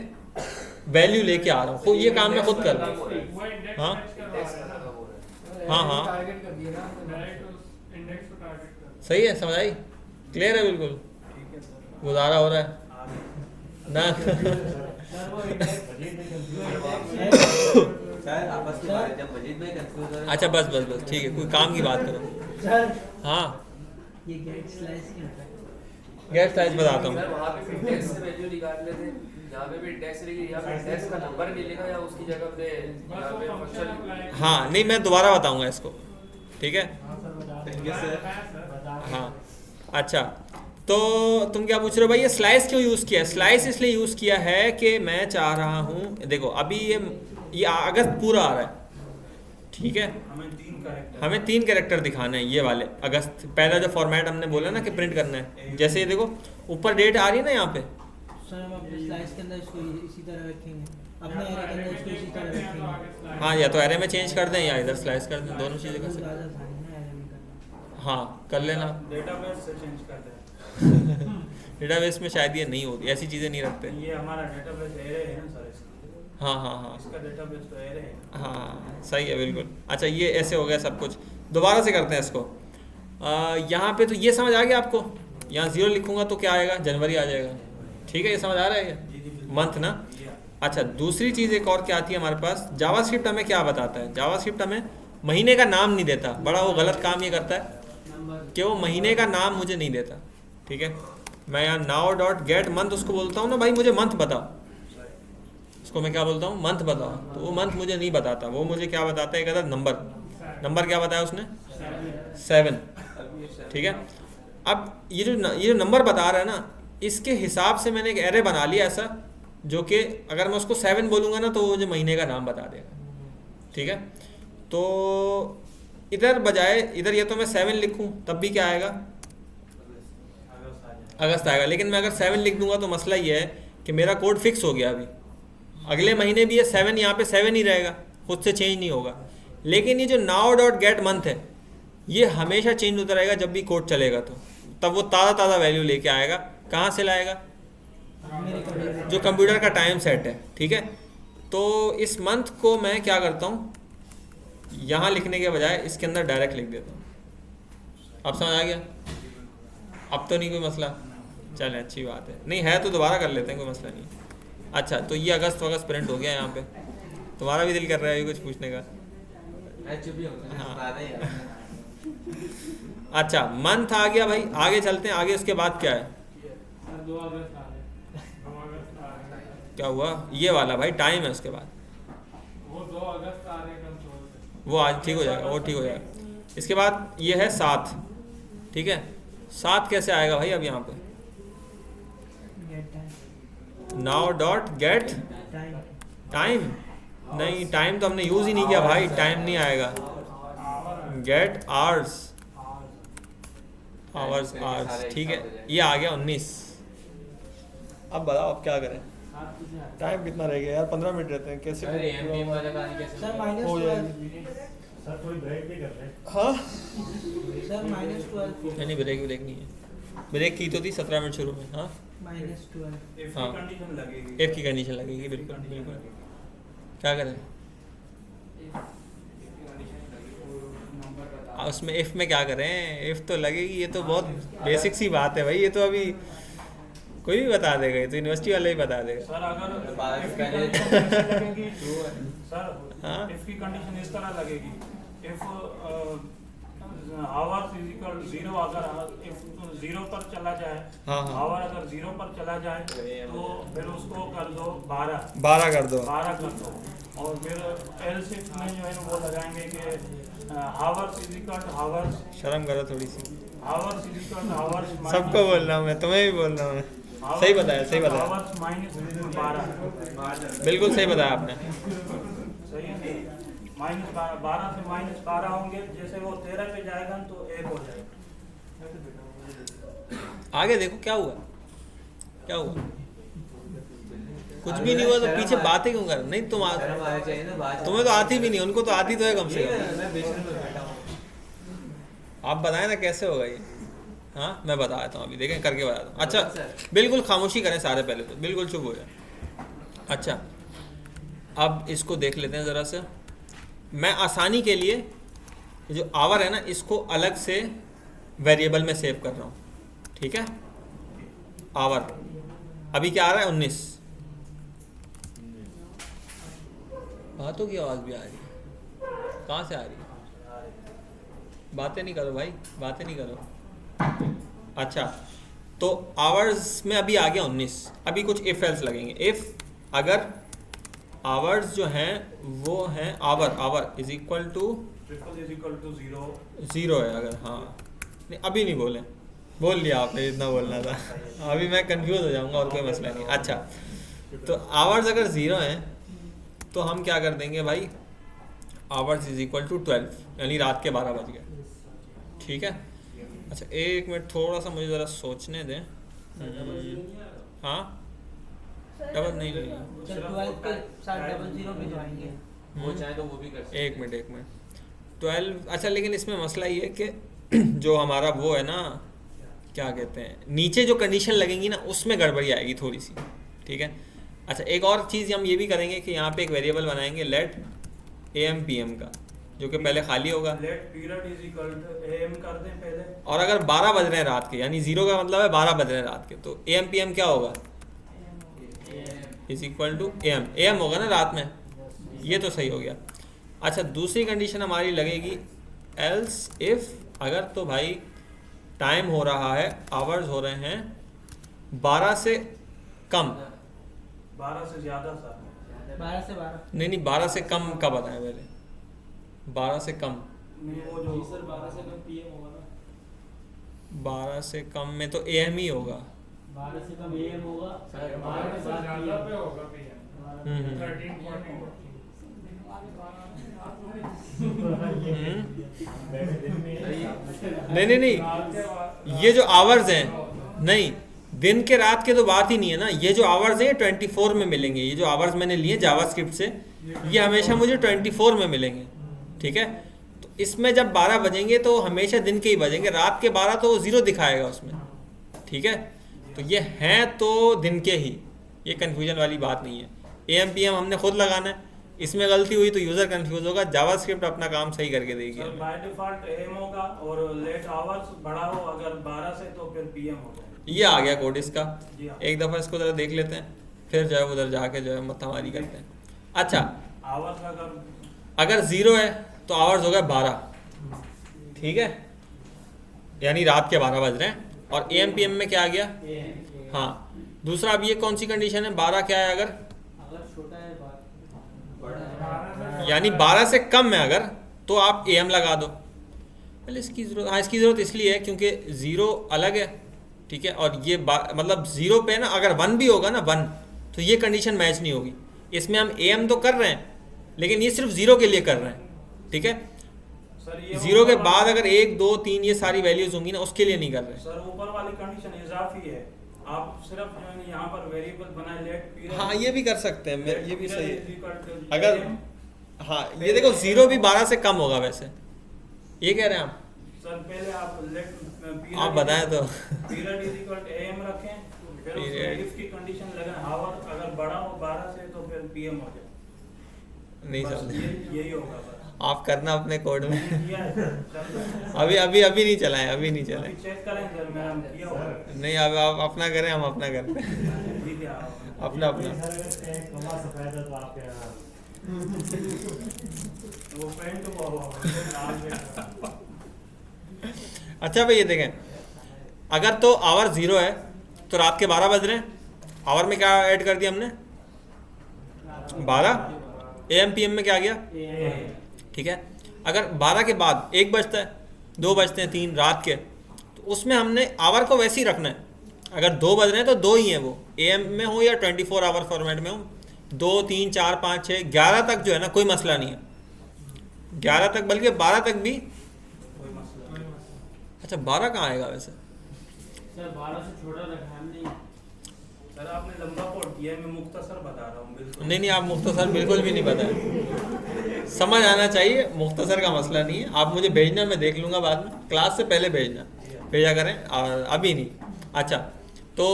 वैल्यू लेके आ रहा हूँ, ये काम मैं खुद कर रहा हूँ। वो इंडेक्स हाँ? मैच करवा रहा है ना, हाँ हाँ टारगेट कर दिया ना डायरेक्ट उस इंडेक्स को टारगेट कर। सही है, समझ आई? क्लियर है बिल्कुल? ठीक है सर। गुजारा हो रहा है आगे। ना? सर वो इंडेक्स सर आपस की बात है, जब मजीद में कंफ्यूज हो रहा है। अच्छा बस ठीक है, कोई काम की बात करो। सर हाँ ये गेट स्लाइस क्या होता है? गेट साइज बताता सर हूँ। वहाँ पे भी इंडेक्स से वैल्यू निकाल लेते हैं, यहाँ पे भी इंडेक्स लेंगे, यहाँ पे इंडेक्स का नंबर मिलेगा या उसकी जगह पे यहाँ पे फंक्शन। हाँ नहीं, मैं दोबारा बताऊँगा इसको, ठीक है। हाँ सर बता Thank you, sir. बता हाँ अच्छा, तो तुम क्या पूछ रहे हो भाई, ये स्लाइस क्यों यूज़ किया है? स्लाइस इसलिए यूज़ किया है कि मैं चाह रहा हूँ, देखो अभी ये अगस्त पूरा आ रहा है, ठीक है। हमें 3 कैरेक्टर दिखाने हैं, ये वाले अगस्त। पहला जो फॉर्मेट हमने बोला ना कि प्रिंट करना है, जैसे ये देखो ऊपर डेट आ रही है ना यहाँ पे, सर हम अपने स्लाइस के अंदर इसको इसी तरह रखेंगे, अपने एरे के अंदर इसको इसी तरह रखेंगे। हाँ या तो एरे में चेंज कर दें या इधर स्लाइस कर दें, दोनों चीज़ें कर सकते हैं। ज़्यादा आसानी है एरे में करना। हाँ कर लेना। डेटाबेस से चेंज कर दें। डेटाबेस में शायद ये नहीं होती, ऐसी चीज़ें नहीं रखते। ये हमारा डेटाबेस एरे है ना सर, इसका। हाँ इसका डेटाबेस तो एरे है। हाँ सही है बिल्कुल। अच्छा ये ऐसे हो गया सब कुछ, दोबारा से करते हैं इसको। यहाँ पे तो ये समझ आ गया आपको, यहाँ 0 लिखूंगा तो क्या आएगा? जनवरी आ जाएगा, ठीक है। ये समझ आ रहा है, ये मंथ ना। अच्छा दूसरी चीज़ एक और क्या आती है हमारे पास, जावास्क्रिप्ट हमें क्या बताता है? जावास्क्रिप्ट हमें महीने का नाम नहीं देता। बड़ा वो गलत काम ये करता है कि वो महीने का नाम मुझे नहीं देता, ठीक है। मैं यहाँ नाउ डॉट गेट मंथ उसको बोलता हूँ ना, भाई मुझे मंथ बताओ, उसको मैं क्या बोलता हूँ? मंथ बताओ। तो वो मंथ मुझे नहीं बताता, वो मुझे क्या बताता है? कहता नंबर। नंबर क्या बताया उसने? 7, ठीक है। अब ये जो नंबर बता रहा है ना, इसके हिसाब से मैंने एक एरे बना लिया ऐसा, जो कि अगर मैं उसको 7 बोलूँगा ना तो वो मुझे महीने का नाम बता देगा, ठीक है। तो इधर बजाय इधर या तो मैं 7 लिखूँ तब भी क्या आएगा? अगस्त आएगा। लेकिन मैं अगर 7 लिख दूंगा तो मसला ये है कि मेरा कोड फिक्स हो गया, अभी अगले महीने भी ये 7 यहाँ पे 7 ही रहेगा, खुद से चेंज नहीं होगा। लेकिन ये जो नाउ डॉट गेट मंथ है, ये हमेशा चेंज होता रहेगा जब भी कोड चलेगा, तो तब वो ताज़ा वैल्यू लेके आएगा। कहाँ से लाएगा? जो कंप्यूटर का टाइम सेट है, ठीक है। तो इस मंथ को मैं क्या करता हूँ, यहाँ लिखने के बजाय इसके अंदर डायरेक्ट लिख देता हूँ। अब समझ आ गया? अब तो नहीं कोई मसला? चलें अच्छी बात है, नहीं है तो दोबारा कर लेते हैं, कोई मसला नहीं। अच्छा तो ये अगस्त प्रिंट हो गया यहाँ पे। तुम्हारा भी दिल कर रहा है कुछ पूछने का? हाँ। अच्छा मंथ आ गया भाई, आगे चलते हैं। आगे उसके बाद क्या है? सर 2 अगस्त आ रहे, 2 अगस्त आ रहे। क्या हुआ? ये वाला भाई टाइम है, उसके बाद वो 2 अगस्त आ रहे कंट्रोल से, वो आज ठीक हो जाएगा, वो ठीक हो जाएगा। इसके बाद ये है 7, ठीक है। 7 कैसे आएगा भाई? अब यहाँ पे get time, now dot get time, time. नहीं टाइम तो हमने यूज़ ही नहीं किया भाई, टाइम नहीं आएगा। गेट आवर्स, आवर्स आवर्स, ठीक है। ये आ गया 19। अब बताओ अब क्या करें? टाइम कितना रह गया यार? 15 मिनट रहते हैं, कैसे सर हो जाएगी? सर थोड़ी ब्रेक भी कर रहे हैं। हाँ सर -12, नहीं ब्रेक नहीं है, ब्रेक की तो थी 17 मिनट शुरू में। हाँ -12। इफ हाँ। की कंडीशन लगेगी। एफ की कंडीशन लगेगी, बिल्कुल बिल्कुल। क्या करें? उसमें इफ़ में क्या करें? इफ़ तो लगेगी, ये तो बहुत बेसिक सी बात है भाई, ये तो अभी कोई भी बता देगा, ये तो यूनिवर्सिटी वाला ही बता देगा। सर अगर बात if की पहले- condition ऐसे लगेगी सर, हाँ। if की कंडीशन इस तरह लगेगी, if hours is equal to 0, अगर if 0 पर चला जाए, हाँ, हाँ। hour अगर 0 पर चला जाए तो फिर उसको कर दो 12 कर दो। 12 कर दो, और फिर else if में जो है वो लगाएंगे कि hours is equal to hours, शर्म करो थोड़ी सी, hours is equal to hours minus- सबको बोल रहा हूँ मैं, तुम्हें भी बोल रहा हूँ मैं। सही बताया, सही बताया, hours minus 12, बिल्कुल सही बताया आपने। सही है, -12, 12 से -12 होंगे, जैसे वो 13 पे जाएगा तो 1 हो जाएगा। आगे देखो क्या हुआ, क्या हुआ, कुछ भी नहीं हुआ तो पीछे बातें क्यों कर, नहीं तुम शर्म आनी चाहिए ना बात। तुम्हें तो आती भी नहीं, उनको तो आती तो है कम से कम। मैं बेचने में बैठा हूँ। आप बताएं ना कैसे होगा ये। हाँ मैं बता देता हूँ, अभी देखें करके बताता हूँ। अच्छा सर। बिल्कुल खामोशी करें सारे, पहले तो बिल्कुल चुप हो जाए। अच्छा अब इसको देख लेते हैं ज़रा से। मैं आसानी के लिए जो आवर है ना, इसको अलग से वेरिएबल में सेव कर रहा हूँ, ठीक है। आवर अभी क्या आ रहा है 19। बातों की आवाज़ भी आ रही है, कहाँ से आ रही है? बातें नहीं करो भाई, बातें नहीं करो। अच्छा तो आवर्स में अभी आ गया 19। अभी कुछ इफ एल्स लगेंगे। इफ अगर आवर्स जो हैं वो हैं hour is equal to triple is equal to 0 है अगर, हाँ नहीं अभी नहीं बोले, बोल लिया आपने इतना बोलना था। अभी मैं कंफ्यूज हो जाऊंगा और कोई मसला नहीं। अच्छा तो आवर्स अगर 0 हैं तो हम क्या कर देंगे भाई, आवर्स इज इक्वल टू 12, यानी रात के 12 बज गए, ठीक है। अच्छा एक मिनट थोड़ा सा मुझे ज़रा सोचने दें। हाँ डबल नहीं लेंगे, चल 12 के साथ 00 भी तो आएंगे। वो चाहे तो वो भी कर सकते हैं। एक मिनट 12। अच्छा लेकिन इसमें मसला ये है कि जो हमारा वो है ना, क्या कहते हैं, नीचे जो कंडीशन लगेंगी ना उसमें गड़बड़ी आएगी थोड़ी सी, ठीक है। अच्छा एक और चीज़ हम ये भी करेंगे कि यहाँ पे एक वेरिएबल बनाएंगे लेट AM PM का, जो कि पहले खाली होगा। Let period is equal to AM कर दें पहले, और अगर 12 बज रहे हैं रात के, यानी 0 का मतलब है 12 बज रहे हैं रात के, तो AM PM क्या होगा, इज इक्वल टू AM होगा ना रात में, ये तो सही हो गया। अच्छा दूसरी कंडीशन हमारी लगेगी एल्स इफ, अगर तो भाई टाइम हो रहा है, आवर्स हो रहे हैं 12 से कम, 12 से ज़्यादा सर, 12 से 12 नहीं 12 से कम का बताएं पहले, 12 से कम, नहीं वो जो सर 12 से कम PM होगा ना, 12 से कम में तो AM ही होगा। 12 से कम AM होगा, सर, 12 से ज़्यादा पे PM होगा PM। 13, 14। नहीं ये जो आवर्स हैं, नहीं दिन के रात के तो बात ही नहीं है ना, ये जो आवर्स हैं 24 में मिलेंगे। ये जो आवर्स मैंने लिए जावास्क्रिप्ट से, ये हमेशा मुझे 24 में मिलेंगे, ठीक है। तो इसमें जब 12 बजेंगे तो हमेशा दिन के ही बजेंगे, रात के 12 तो 0 दिखाएगा उसमें, ठीक है। तो ये हैं तो दिन के ही, ये कन्फ्यूजन वाली बात नहीं है। AM PM हमने खुद लगाना है, इसमें गलती हुई तो यूज़र कंफ्यूज होगा, जावास्क्रिप्ट अपना काम सही करके देगी। सर बाय डिफॉल्ट AM होगा, और लेट आवर्स बड़ा हो अगर 12 से तो फिर PM हो जाएगा। ये आ गया कोड इसका, जी हाँ। एक दफ़ा इसको ज़रा देख लेते हैं, फिर जो है उधर जाके जो है मत्थामारी करते हैं। अच्छा आवर्स अगर 0 है तो आवर्स हो गए 12, ठीक है, यानी रात के 12 बज रहे हैं। और AM PM में क्या आ गया, हाँ दूसरा अब ये कौन सी कंडीशन है, 12 क्या है अगर, अगर छोटा है यानी 12 से कम है अगर, तो आप AM लगा दो। पहले इसकी ज़रूरत, हाँ इसकी ज़रूरत इसलिए है क्योंकि 0 अलग है, ठीक है, और ये मतलब 0 पे ना अगर 1 भी होगा ना 1, तो ये कंडीशन मैच नहीं होगी। इसमें हम AM तो कर रहे हैं लेकिन ये सिर्फ 0 के लिए कर रहे हैं, ठीक है। सर ये 0 के बाद अगर 1 2 3 ये सारी वैल्यूज होंगी ना, उसके लिए नहीं कर रहे। सर ऊपर वाली कंडीशन इजाफी है, आप सिर्फ जो है यहाँ पर वेरिएबल बनाए लेट पीरियड। हाँ ये भी कर सकते हैं, ये भी सही है। है अगर हाँ ये देखो 0 भी 12 से कम होगा वैसे, ये कह रहे हैं आप, सर पहले आप लेट आप बताएं तो। Period is equal to AM रखें, फिर Period. इफ की कंडीशन लगे हावर अगर बड़ा हो 12 से तो फिर PM हो जाए। नहीं बस समझ, यही होगा बस। आप करना अपने कोड में। किया है सर, चल रहा है। अभी नहीं चलाएं, अभी नहीं चलाएं। अभी चेक करें सर, मेरा किया हुआ है। नहीं, अब आप अपना करें, हम अपना करते हैं। ठीक है, अपना अपना। सर अगर टैग कमा सफेद है तो आपके यहाँ वो पेंट हुआ नाम में। अच्छा भाई ये देखें, अगर तो आवर 0 है तो रात के 12 बज रहे हैं। आवर में क्या ऐड कर दिया हमने? 12। AM PM में क्या गया? ठीक है। अगर 12 के बाद 1 बजता है, 2 बजते हैं, 3 रात के, तो उसमें हमने आवर को वैसे ही रखना है। अगर 2 बज रहे हैं तो 2 ही हैं, वो AM में हो या 24 आवर फॉर्मेट में हो। 2, 3, 4, 5, 6, 11 तक जो है ना कोई मसला नहीं है। 11 तक, बल्कि 12 तक भी। कोई मसला नहीं। अच्छा 12 कहाँ आएगा वैसे? सर 12 से छोटा रखा है हमने। सर आपने लंबा कोड किया है, मैं मुख्तसर बता रहा हूँ बिल्कुल। नहीं, आप मुख्तसर बिल्कुल भी नहीं बताया। समझ आना चाहिए, मुख्तसर का मसला नहीं है। आप मुझे भेजना, मैं देख लूँगा बाद में। क्लास से पहले भेजा करें, और अभी नहीं। अच्छा, तो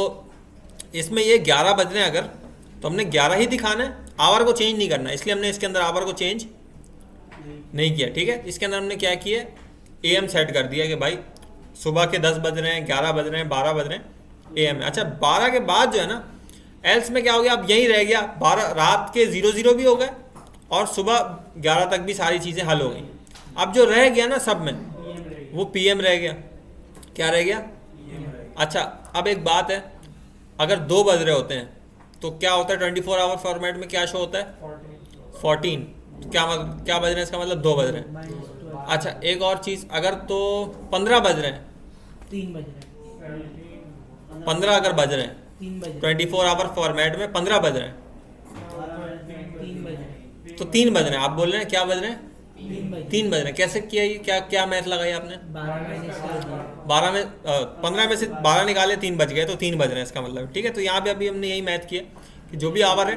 इसमें ये 11 बज रहे हैं अगर, तो हमने 11 ही दिखाना है, आवर को चेंज नहीं करना। इसलिए हमने इसके अंदर आवर को चेंज नहीं किया। ठीक है, इसके अंदर हमने क्या किया, AM सेट कर दिया कि भाई सुबह के 10 बज रहे हैं, 11 बज रहे हैं, 12 बज रहे हैं, AM है। अच्छा 12 के बाद जो है ना, एल्स में क्या हो गया, अब यही रह गया। 12 रात के 00 भी हो गए और सुबह 11 तक भी सारी चीज़ें हल हो गई। अब जो रह गया ना सब में, वो PM रह गया। क्या रह गया? अच्छा, अब एक बात है, अगर 2 बज रहे होते हैं तो क्या होता है 24 आवर फॉर्मेट में, क्या शो होता है? 14। तो क्या बज रहे हैं, इसका मतलब 2 बज रहे हैं। अच्छा एक और चीज़, अगर तो 15 बज रहे हैं, 3 बज रहे हैं, 15 अगर बज रहे हैं 3 बज रहे 24 आवर फॉर्मेट में 15 बज रहे हैं, हैं, 3 बज रहे हैं, तो 3 बज रहे हैं। आप बोल रहे हैं क्या बज रहे हैं? 3 बज रहे हैं। कैसे किया ये, क्या मैथ लगाई आपने? 12 में से 12 में 15 में से 12 निकाले, 3 बज गए, तो 3 बज रहे हैं इसका मतलब। ठीक है, तो यहाँ पे अभी हमने यही मैथ किया कि जो भी आवर है,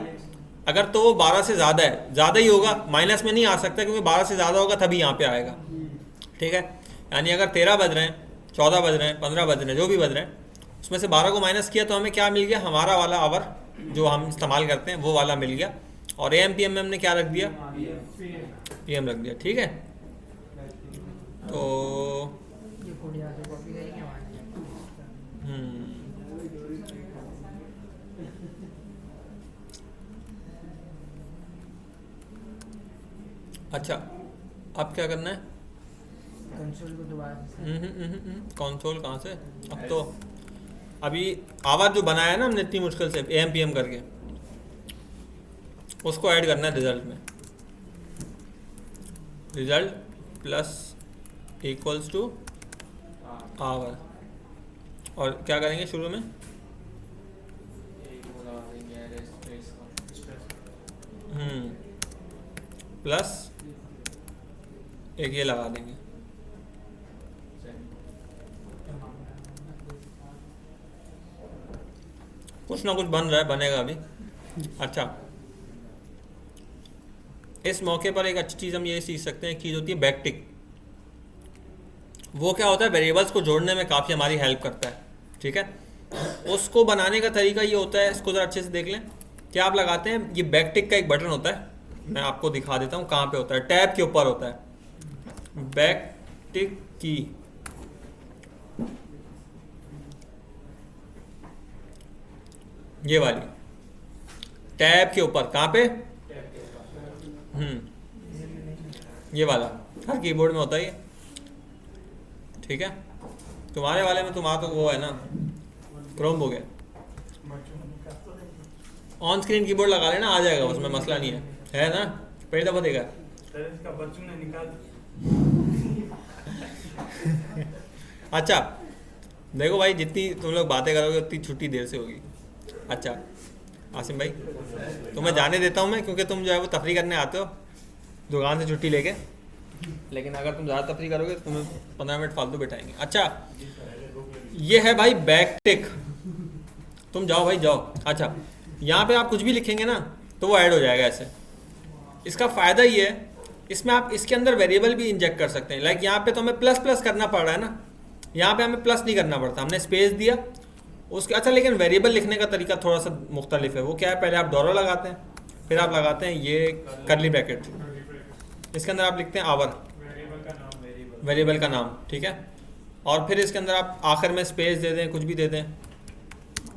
अगर तो वो 12 से ज़्यादा है, ज़्यादा ही होगा, माइनस में नहीं आ सकता, क्योंकि 12 से ज़्यादा होगा तभी यहाँ पे आएगा। ठीक है, यानी अगर 13 बज रहे हैं, 14 बज रहे हैं, 15 बज रहे हैं, जो भी बज रहे हैं, उसमें से 12 को माइनस किया तो हमें क्या मिल गया, हमारा वाला आवर जो हम इस्तेमाल करते हैं वो वाला मिल गया। और AM PM में हमने क्या रख दिया? PM रख दिया। ठीक है, तो ये कोड यहाँ से कॉपी करेंगे वहाँ अच्छा अब क्या करना है? कंसोल को दोबारा से कंसोल कहाँ से? अब तो अभी आवाज़ जो बनाया है ना हमने इतनी मुश्किल से AM PM करके, उसको ऐड करना है रिजल्ट में। Result plus equals to hour, और क्या करेंगे शुरू में? प्लस एक ये लगा देंगे। कुछ ना कुछ बन रहा है, बनेगा अभी। अच्छा, इस मौके पर एक अच्छी चीज़ हम ये सीख सकते हैं, चीज़ होती है बैकटिक। वो क्या होता है, वेरिएबल्स को जोड़ने में काफ़ी हमारी हेल्प करता है। ठीक है, उसको बनाने का तरीका ये होता है, इसको ज़रा अच्छे से देख लें। क्या आप लगाते हैं, ये बैकटिक का एक बटन होता है, मैं आपको दिखा देता हूँ कहाँ पे होता है। टैब के ऊपर होता है बैकटिक की। ये वाली टैब के ऊपर, कहाँ पे? ये वाला हर कीबोर्ड में होता है ये। ठीक है, तुम्हारे वाले में तुम्हारा तो वो है ना, क्रोम हो गया। ऑन स्क्रीन कीबोर्ड लगा लेना, आ जाएगा, उसमें मसला नहीं है ना? पहली दफ़ा देखा सर इसका बच्चों ने निकाल अच्छा देखो भाई, जितनी तुम लोग बातें करोगे उतनी छुट्टी देर से होगी। अच्छा आसिम भाई, तुम्हें जाने देता हूँ मैं, क्योंकि तुम जो है वो तफरी करने आते हो दुकान से छुट्टी लेके, लेकिन अगर तुम ज़्यादा तफरी करोगे तो तुम्हें 15 मिनट फालतू बैठाएंगे। अच्छा ये है भाई बैकटिक, तुम जाओ भाई जाओ। अच्छा यहाँ पे आप कुछ भी लिखेंगे ना तो वो ऐड हो जाएगा ऐसे। इसका फ़ायदा ये है, इसमें आप इसके अंदर वेरिएबल भी इंजेक्ट कर सकते हैं। लाइक यहाँ पे तो हमें प्लस प्लस करना पड़ रहा है ना, यहाँ पे हमें प्लस नहीं करना पड़ता, हमने स्पेस दिया उसके। अच्छा लेकिन वेरिएबल लिखने का तरीका थोड़ा सा मुख्तलिफ है। वो क्या है, पहले आप डॉलर लगाते हैं, फिर आप लगाते हैं ये करली ब्रैकेट, इसके अंदर आप लिखते हैं आवर, वेरिएबल का नाम, ठीक है। और फिर इसके अंदर आप आखिर में स्पेस दे दें, कुछ भी दे दें।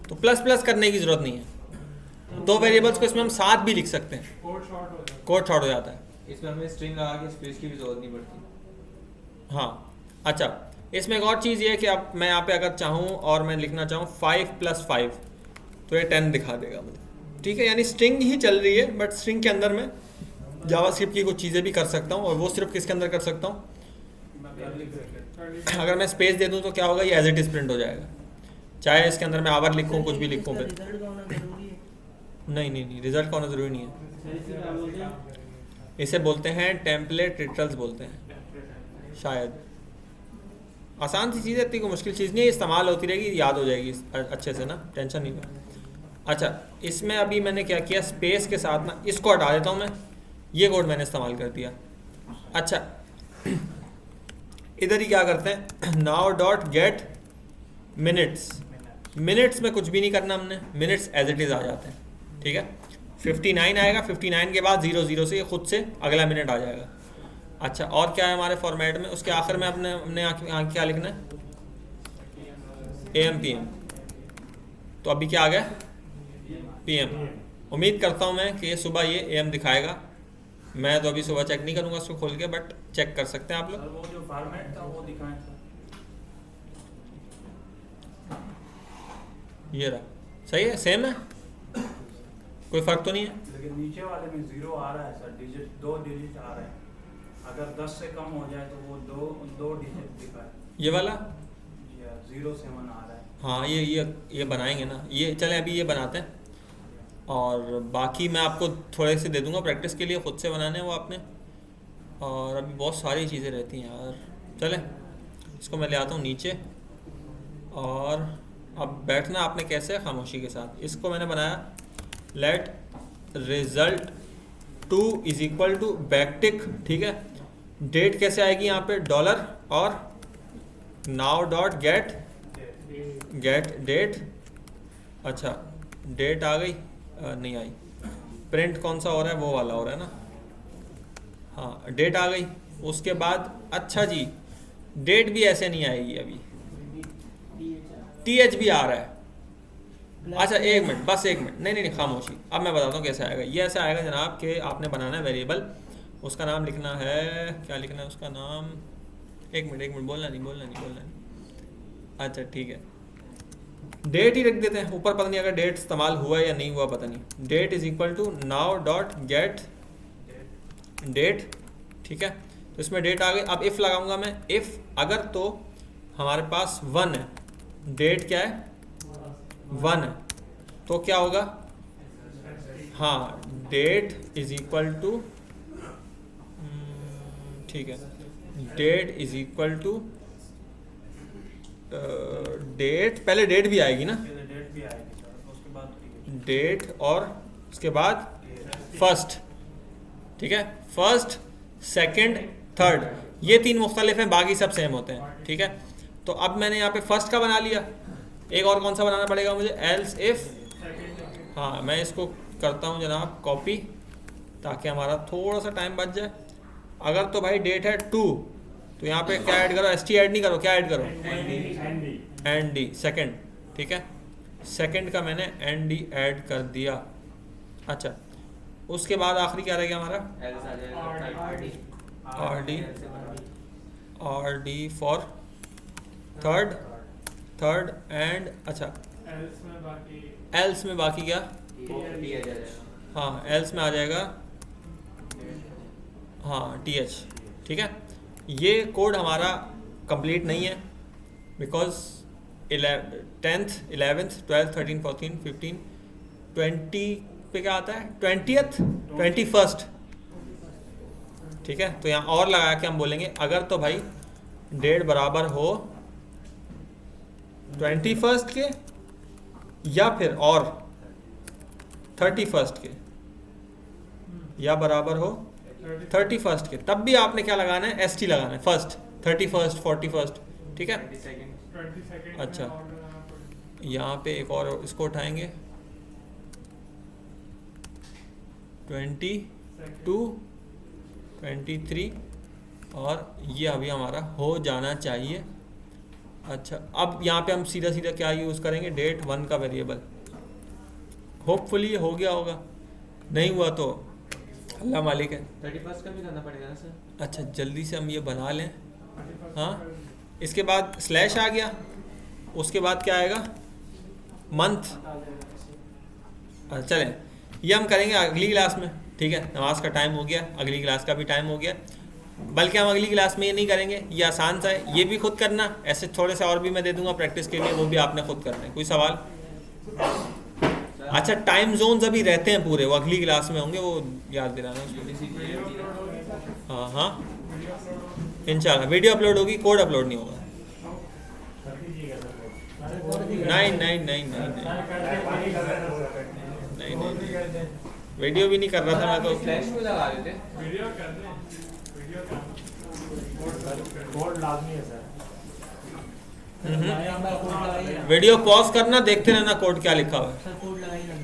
तो प्लस प्लस करने की ज़रूरत नहीं है। दो वेरिएबल्स को इसमें हम साथ भी लिख सकते हैं, कोड शॉर्ट हो जाता है। इसमें हमें स्ट्रिंग लगा के स्पेस की भी जरूरत नहीं पड़ती। हाँ, अच्छा, इसमें एक और चीज़ ये है कि अब मैं यहाँ पे अगर चाहूँ और मैं लिखना चाहूँ 5+5 तो ये 10 दिखा देगा मुझे, ठीक है। यानी स्ट्रिंग ही चल रही है, बट स्ट्रिंग के अंदर मैं जावास्क्रिप्ट की कुछ चीज़ें भी कर सकता हूँ। और वो सिर्फ किसके अंदर कर सकता हूँ, अगर मैं स्पेस दे दूँ तो क्या होगा, ये एज इट इज प्रिंट हो जाएगा। चाहे इसके अंदर मैं आवर लिखूँ, कुछ भी लिखूँ फिर। रिजल्ट का होना जरूरी है? नहीं, रिजल्ट का होना ज़रूरी नहीं है। सही से क्या बोलते हैं? इसे बोलते हैं टेम्पलेट रिटल्स बोलते हैं शायद। आसान सी चीज़ है, इतनी कोई मुश्किल चीज़ नहीं है, इस्तेमाल होती रहेगी, याद हो जाएगी अच्छे से ना, टेंशन नहीं है। अच्छा, इसमें अभी मैंने क्या किया, स्पेस के साथ ना इसको हटा देता हूँ मैं, ये कोड मैंने इस्तेमाल कर दिया। अच्छा, इधर ही क्या करते हैं, now dot gate minutes. Minutes में कुछ भी नहीं करना हमने, मिनट्स एज इट इज़ आ जाते हैं, ठीक है। 59 आएगा, 59 के बाद 00 से ये खुद से अगला मिनट आ जाएगा। अच्छा, और क्या है हमारे फॉर्मेट में, उसके आखिर में हमने यहाँ क्या लिखना है, AM PM। तो अभी क्या आ गया, PM। उम्मीद करता हूँ मैं कि ये सुबह ये AM दिखाएगा। मैं तो अभी सुबह चेक नहीं करूँगा उसको खोल के, बट चेक कर सकते हैं आप लोग। सर वो जो फॉर्मेट था वो दिखाएं सर। ये रहा, सही है, सेम है, कोई फ़र्क तो नहीं है। लेकिन नीचे वाले में 0 आ रहा है सर, डिजिट 2 डिजिट आ रहा है। अगर 10 से कम हो जाए तो वो दो डिजिट दिखाए। ये वाला 07 आ रहा है। हाँ, ये बनाएंगे ना, ये चलें अभी ये बनाते हैं। और बाकी मैं आपको थोड़े से दे दूंगा प्रैक्टिस के लिए, खुद से बनाने वो आपने। और अभी बहुत सारी चीज़ें रहती हैं यार। चलें, इसको मैं ले आता हूँ नीचे। और अब बैठना आपने कैसे, खामोशी के साथ। इसको मैंने बनाया, let result 2 is equal to backtick, ठीक है। डेट कैसे आएगी यहाँ पे, डॉलर, और नाउ डॉट गेट डेट। अच्छा, डेट आ गई, नहीं आई। प्रिंट कौन सा हो रहा है, वो वाला हो रहा है ना। हाँ, डेट आ गई। उसके बाद अच्छा जी, डेट भी ऐसे नहीं आएगी अभी, TH भी आ रहा है। अच्छा, एक मिनट, बस एक मिनट, नहीं, खामोशी। अब मैं बताता हूँ कैसे आएगा। ये ऐसे आएगा जनाब कि आपने बनाना है वेरिएबल, उसका नाम लिखना है, क्या लिखना है उसका नाम, एक मिनट बोलना नहीं। अच्छा ठीक है, डेट ही रख देते हैं ऊपर, पता नहीं अगर डेट इस्तेमाल हुआ है या नहीं हुआ पता नहीं। Date is equal to now dot get date, ठीक है। तो इसमें डेट आ गई। अब इफ़ लगाऊंगा मैं, इफ़ अगर तो हमारे पास 1 है, डेट क्या है 1 है, तो क्या होगा, हाँ, डेट इज इक्वल टू, ठीक है, date is equal to date, पहले डेट भी आएगी ना, डेट भी आएगी सर, उसके बाद डेट और उसके बाद फर्स्ट, ठीक है। फर्स्ट, सेकंड, थर्ड, ये 3 मुख्तलिफ हैं, बाकी सब सेम होते हैं, ठीक है। तो अब मैंने यहाँ पे फर्स्ट का बना लिया। एक और कौन सा बनाना पड़ेगा मुझे, एल्स इफ। हाँ, मैं इसको करता हूँ जनाब कॉपी, ताकि हमारा थोड़ा सा टाइम बच जाए। अगर तो भाई डेट है 2, तो यहाँ पे क्या ऐड करो, ST ऐड नहीं करो, क्या ऐड करो, ND, सेकंड, ठीक है। सेकंड का मैंने ND ऐड कर दिया। अच्छा, उसके बाद आखिरी क्या रह गया हमारा, RD फॉर थर्ड एंड, अच्छा एल्स में बाकी क्या, हाँ, एल्स में आ जाएगा, हाँ, TH, ठीक है। ये कोड हमारा कंप्लीट नहीं है, because 10th 11th 12th 13th 14th 15th 20 पे क्या आता है, 20th 21st, ठीक है। तो यहाँ और लगा के हम बोलेंगे, अगर तो भाई डेट बराबर हो 21st के या फिर और 31st के, या बराबर हो 31st के, तब भी आपने क्या लगाना है, ST लगाना है, फर्स्ट, 31st 41st, ठीक है। अच्छा, यहाँ पे एक और इसको उठाएंगे, 22 23 और ये अभी हमारा हो जाना चाहिए। अच्छा, अब यहाँ पे हम सीधा सीधा क्या यूज़ करेंगे, डेट 1 का वेरिएबल। होपफुली ये हो गया होगा, नहीं हुआ तो अल्लाह मालिक है। 31 का भी करना पड़ेगा ना सर? अच्छा, जल्दी से हम ये बना लें। हाँ, इसके बाद स्लैश आ गया, उसके बाद क्या आएगा, मंथ। चलें, ये हम करेंगे अगली क्लास में, ठीक है। नमाज का टाइम हो गया, अगली क्लास का भी टाइम हो गया, बल्कि हम अगली क्लास में ये नहीं करेंगे, ये आसान सा है, ये भी खुद करना। ऐसे थोड़े से और भी मैं दे दूंगा प्रैक्टिस के लिए, वो भी आपने खुद करना है। कोई सवाल? अच्छा, टाइम जोन्स अभी रहते हैं पूरे, वो अगली क्लास में होंगे, वो याद दिलाना उसको। हाँ हाँ, इंशाल्लाह वीडियो अपलोड होगी, कोड अपलोड नहीं होगा। नहीं नहीं नहीं नहीं नहीं नहीं, वीडियो भी नहीं कर रहा था मैं तो। फ्लैश में लगा देते। कोड लाजमी है सर। कोड लगाइए ना। वीडियो पॉज करना, देखते रहना कोड क्या लिखा हुआ है। सर कोड लगाइए ना।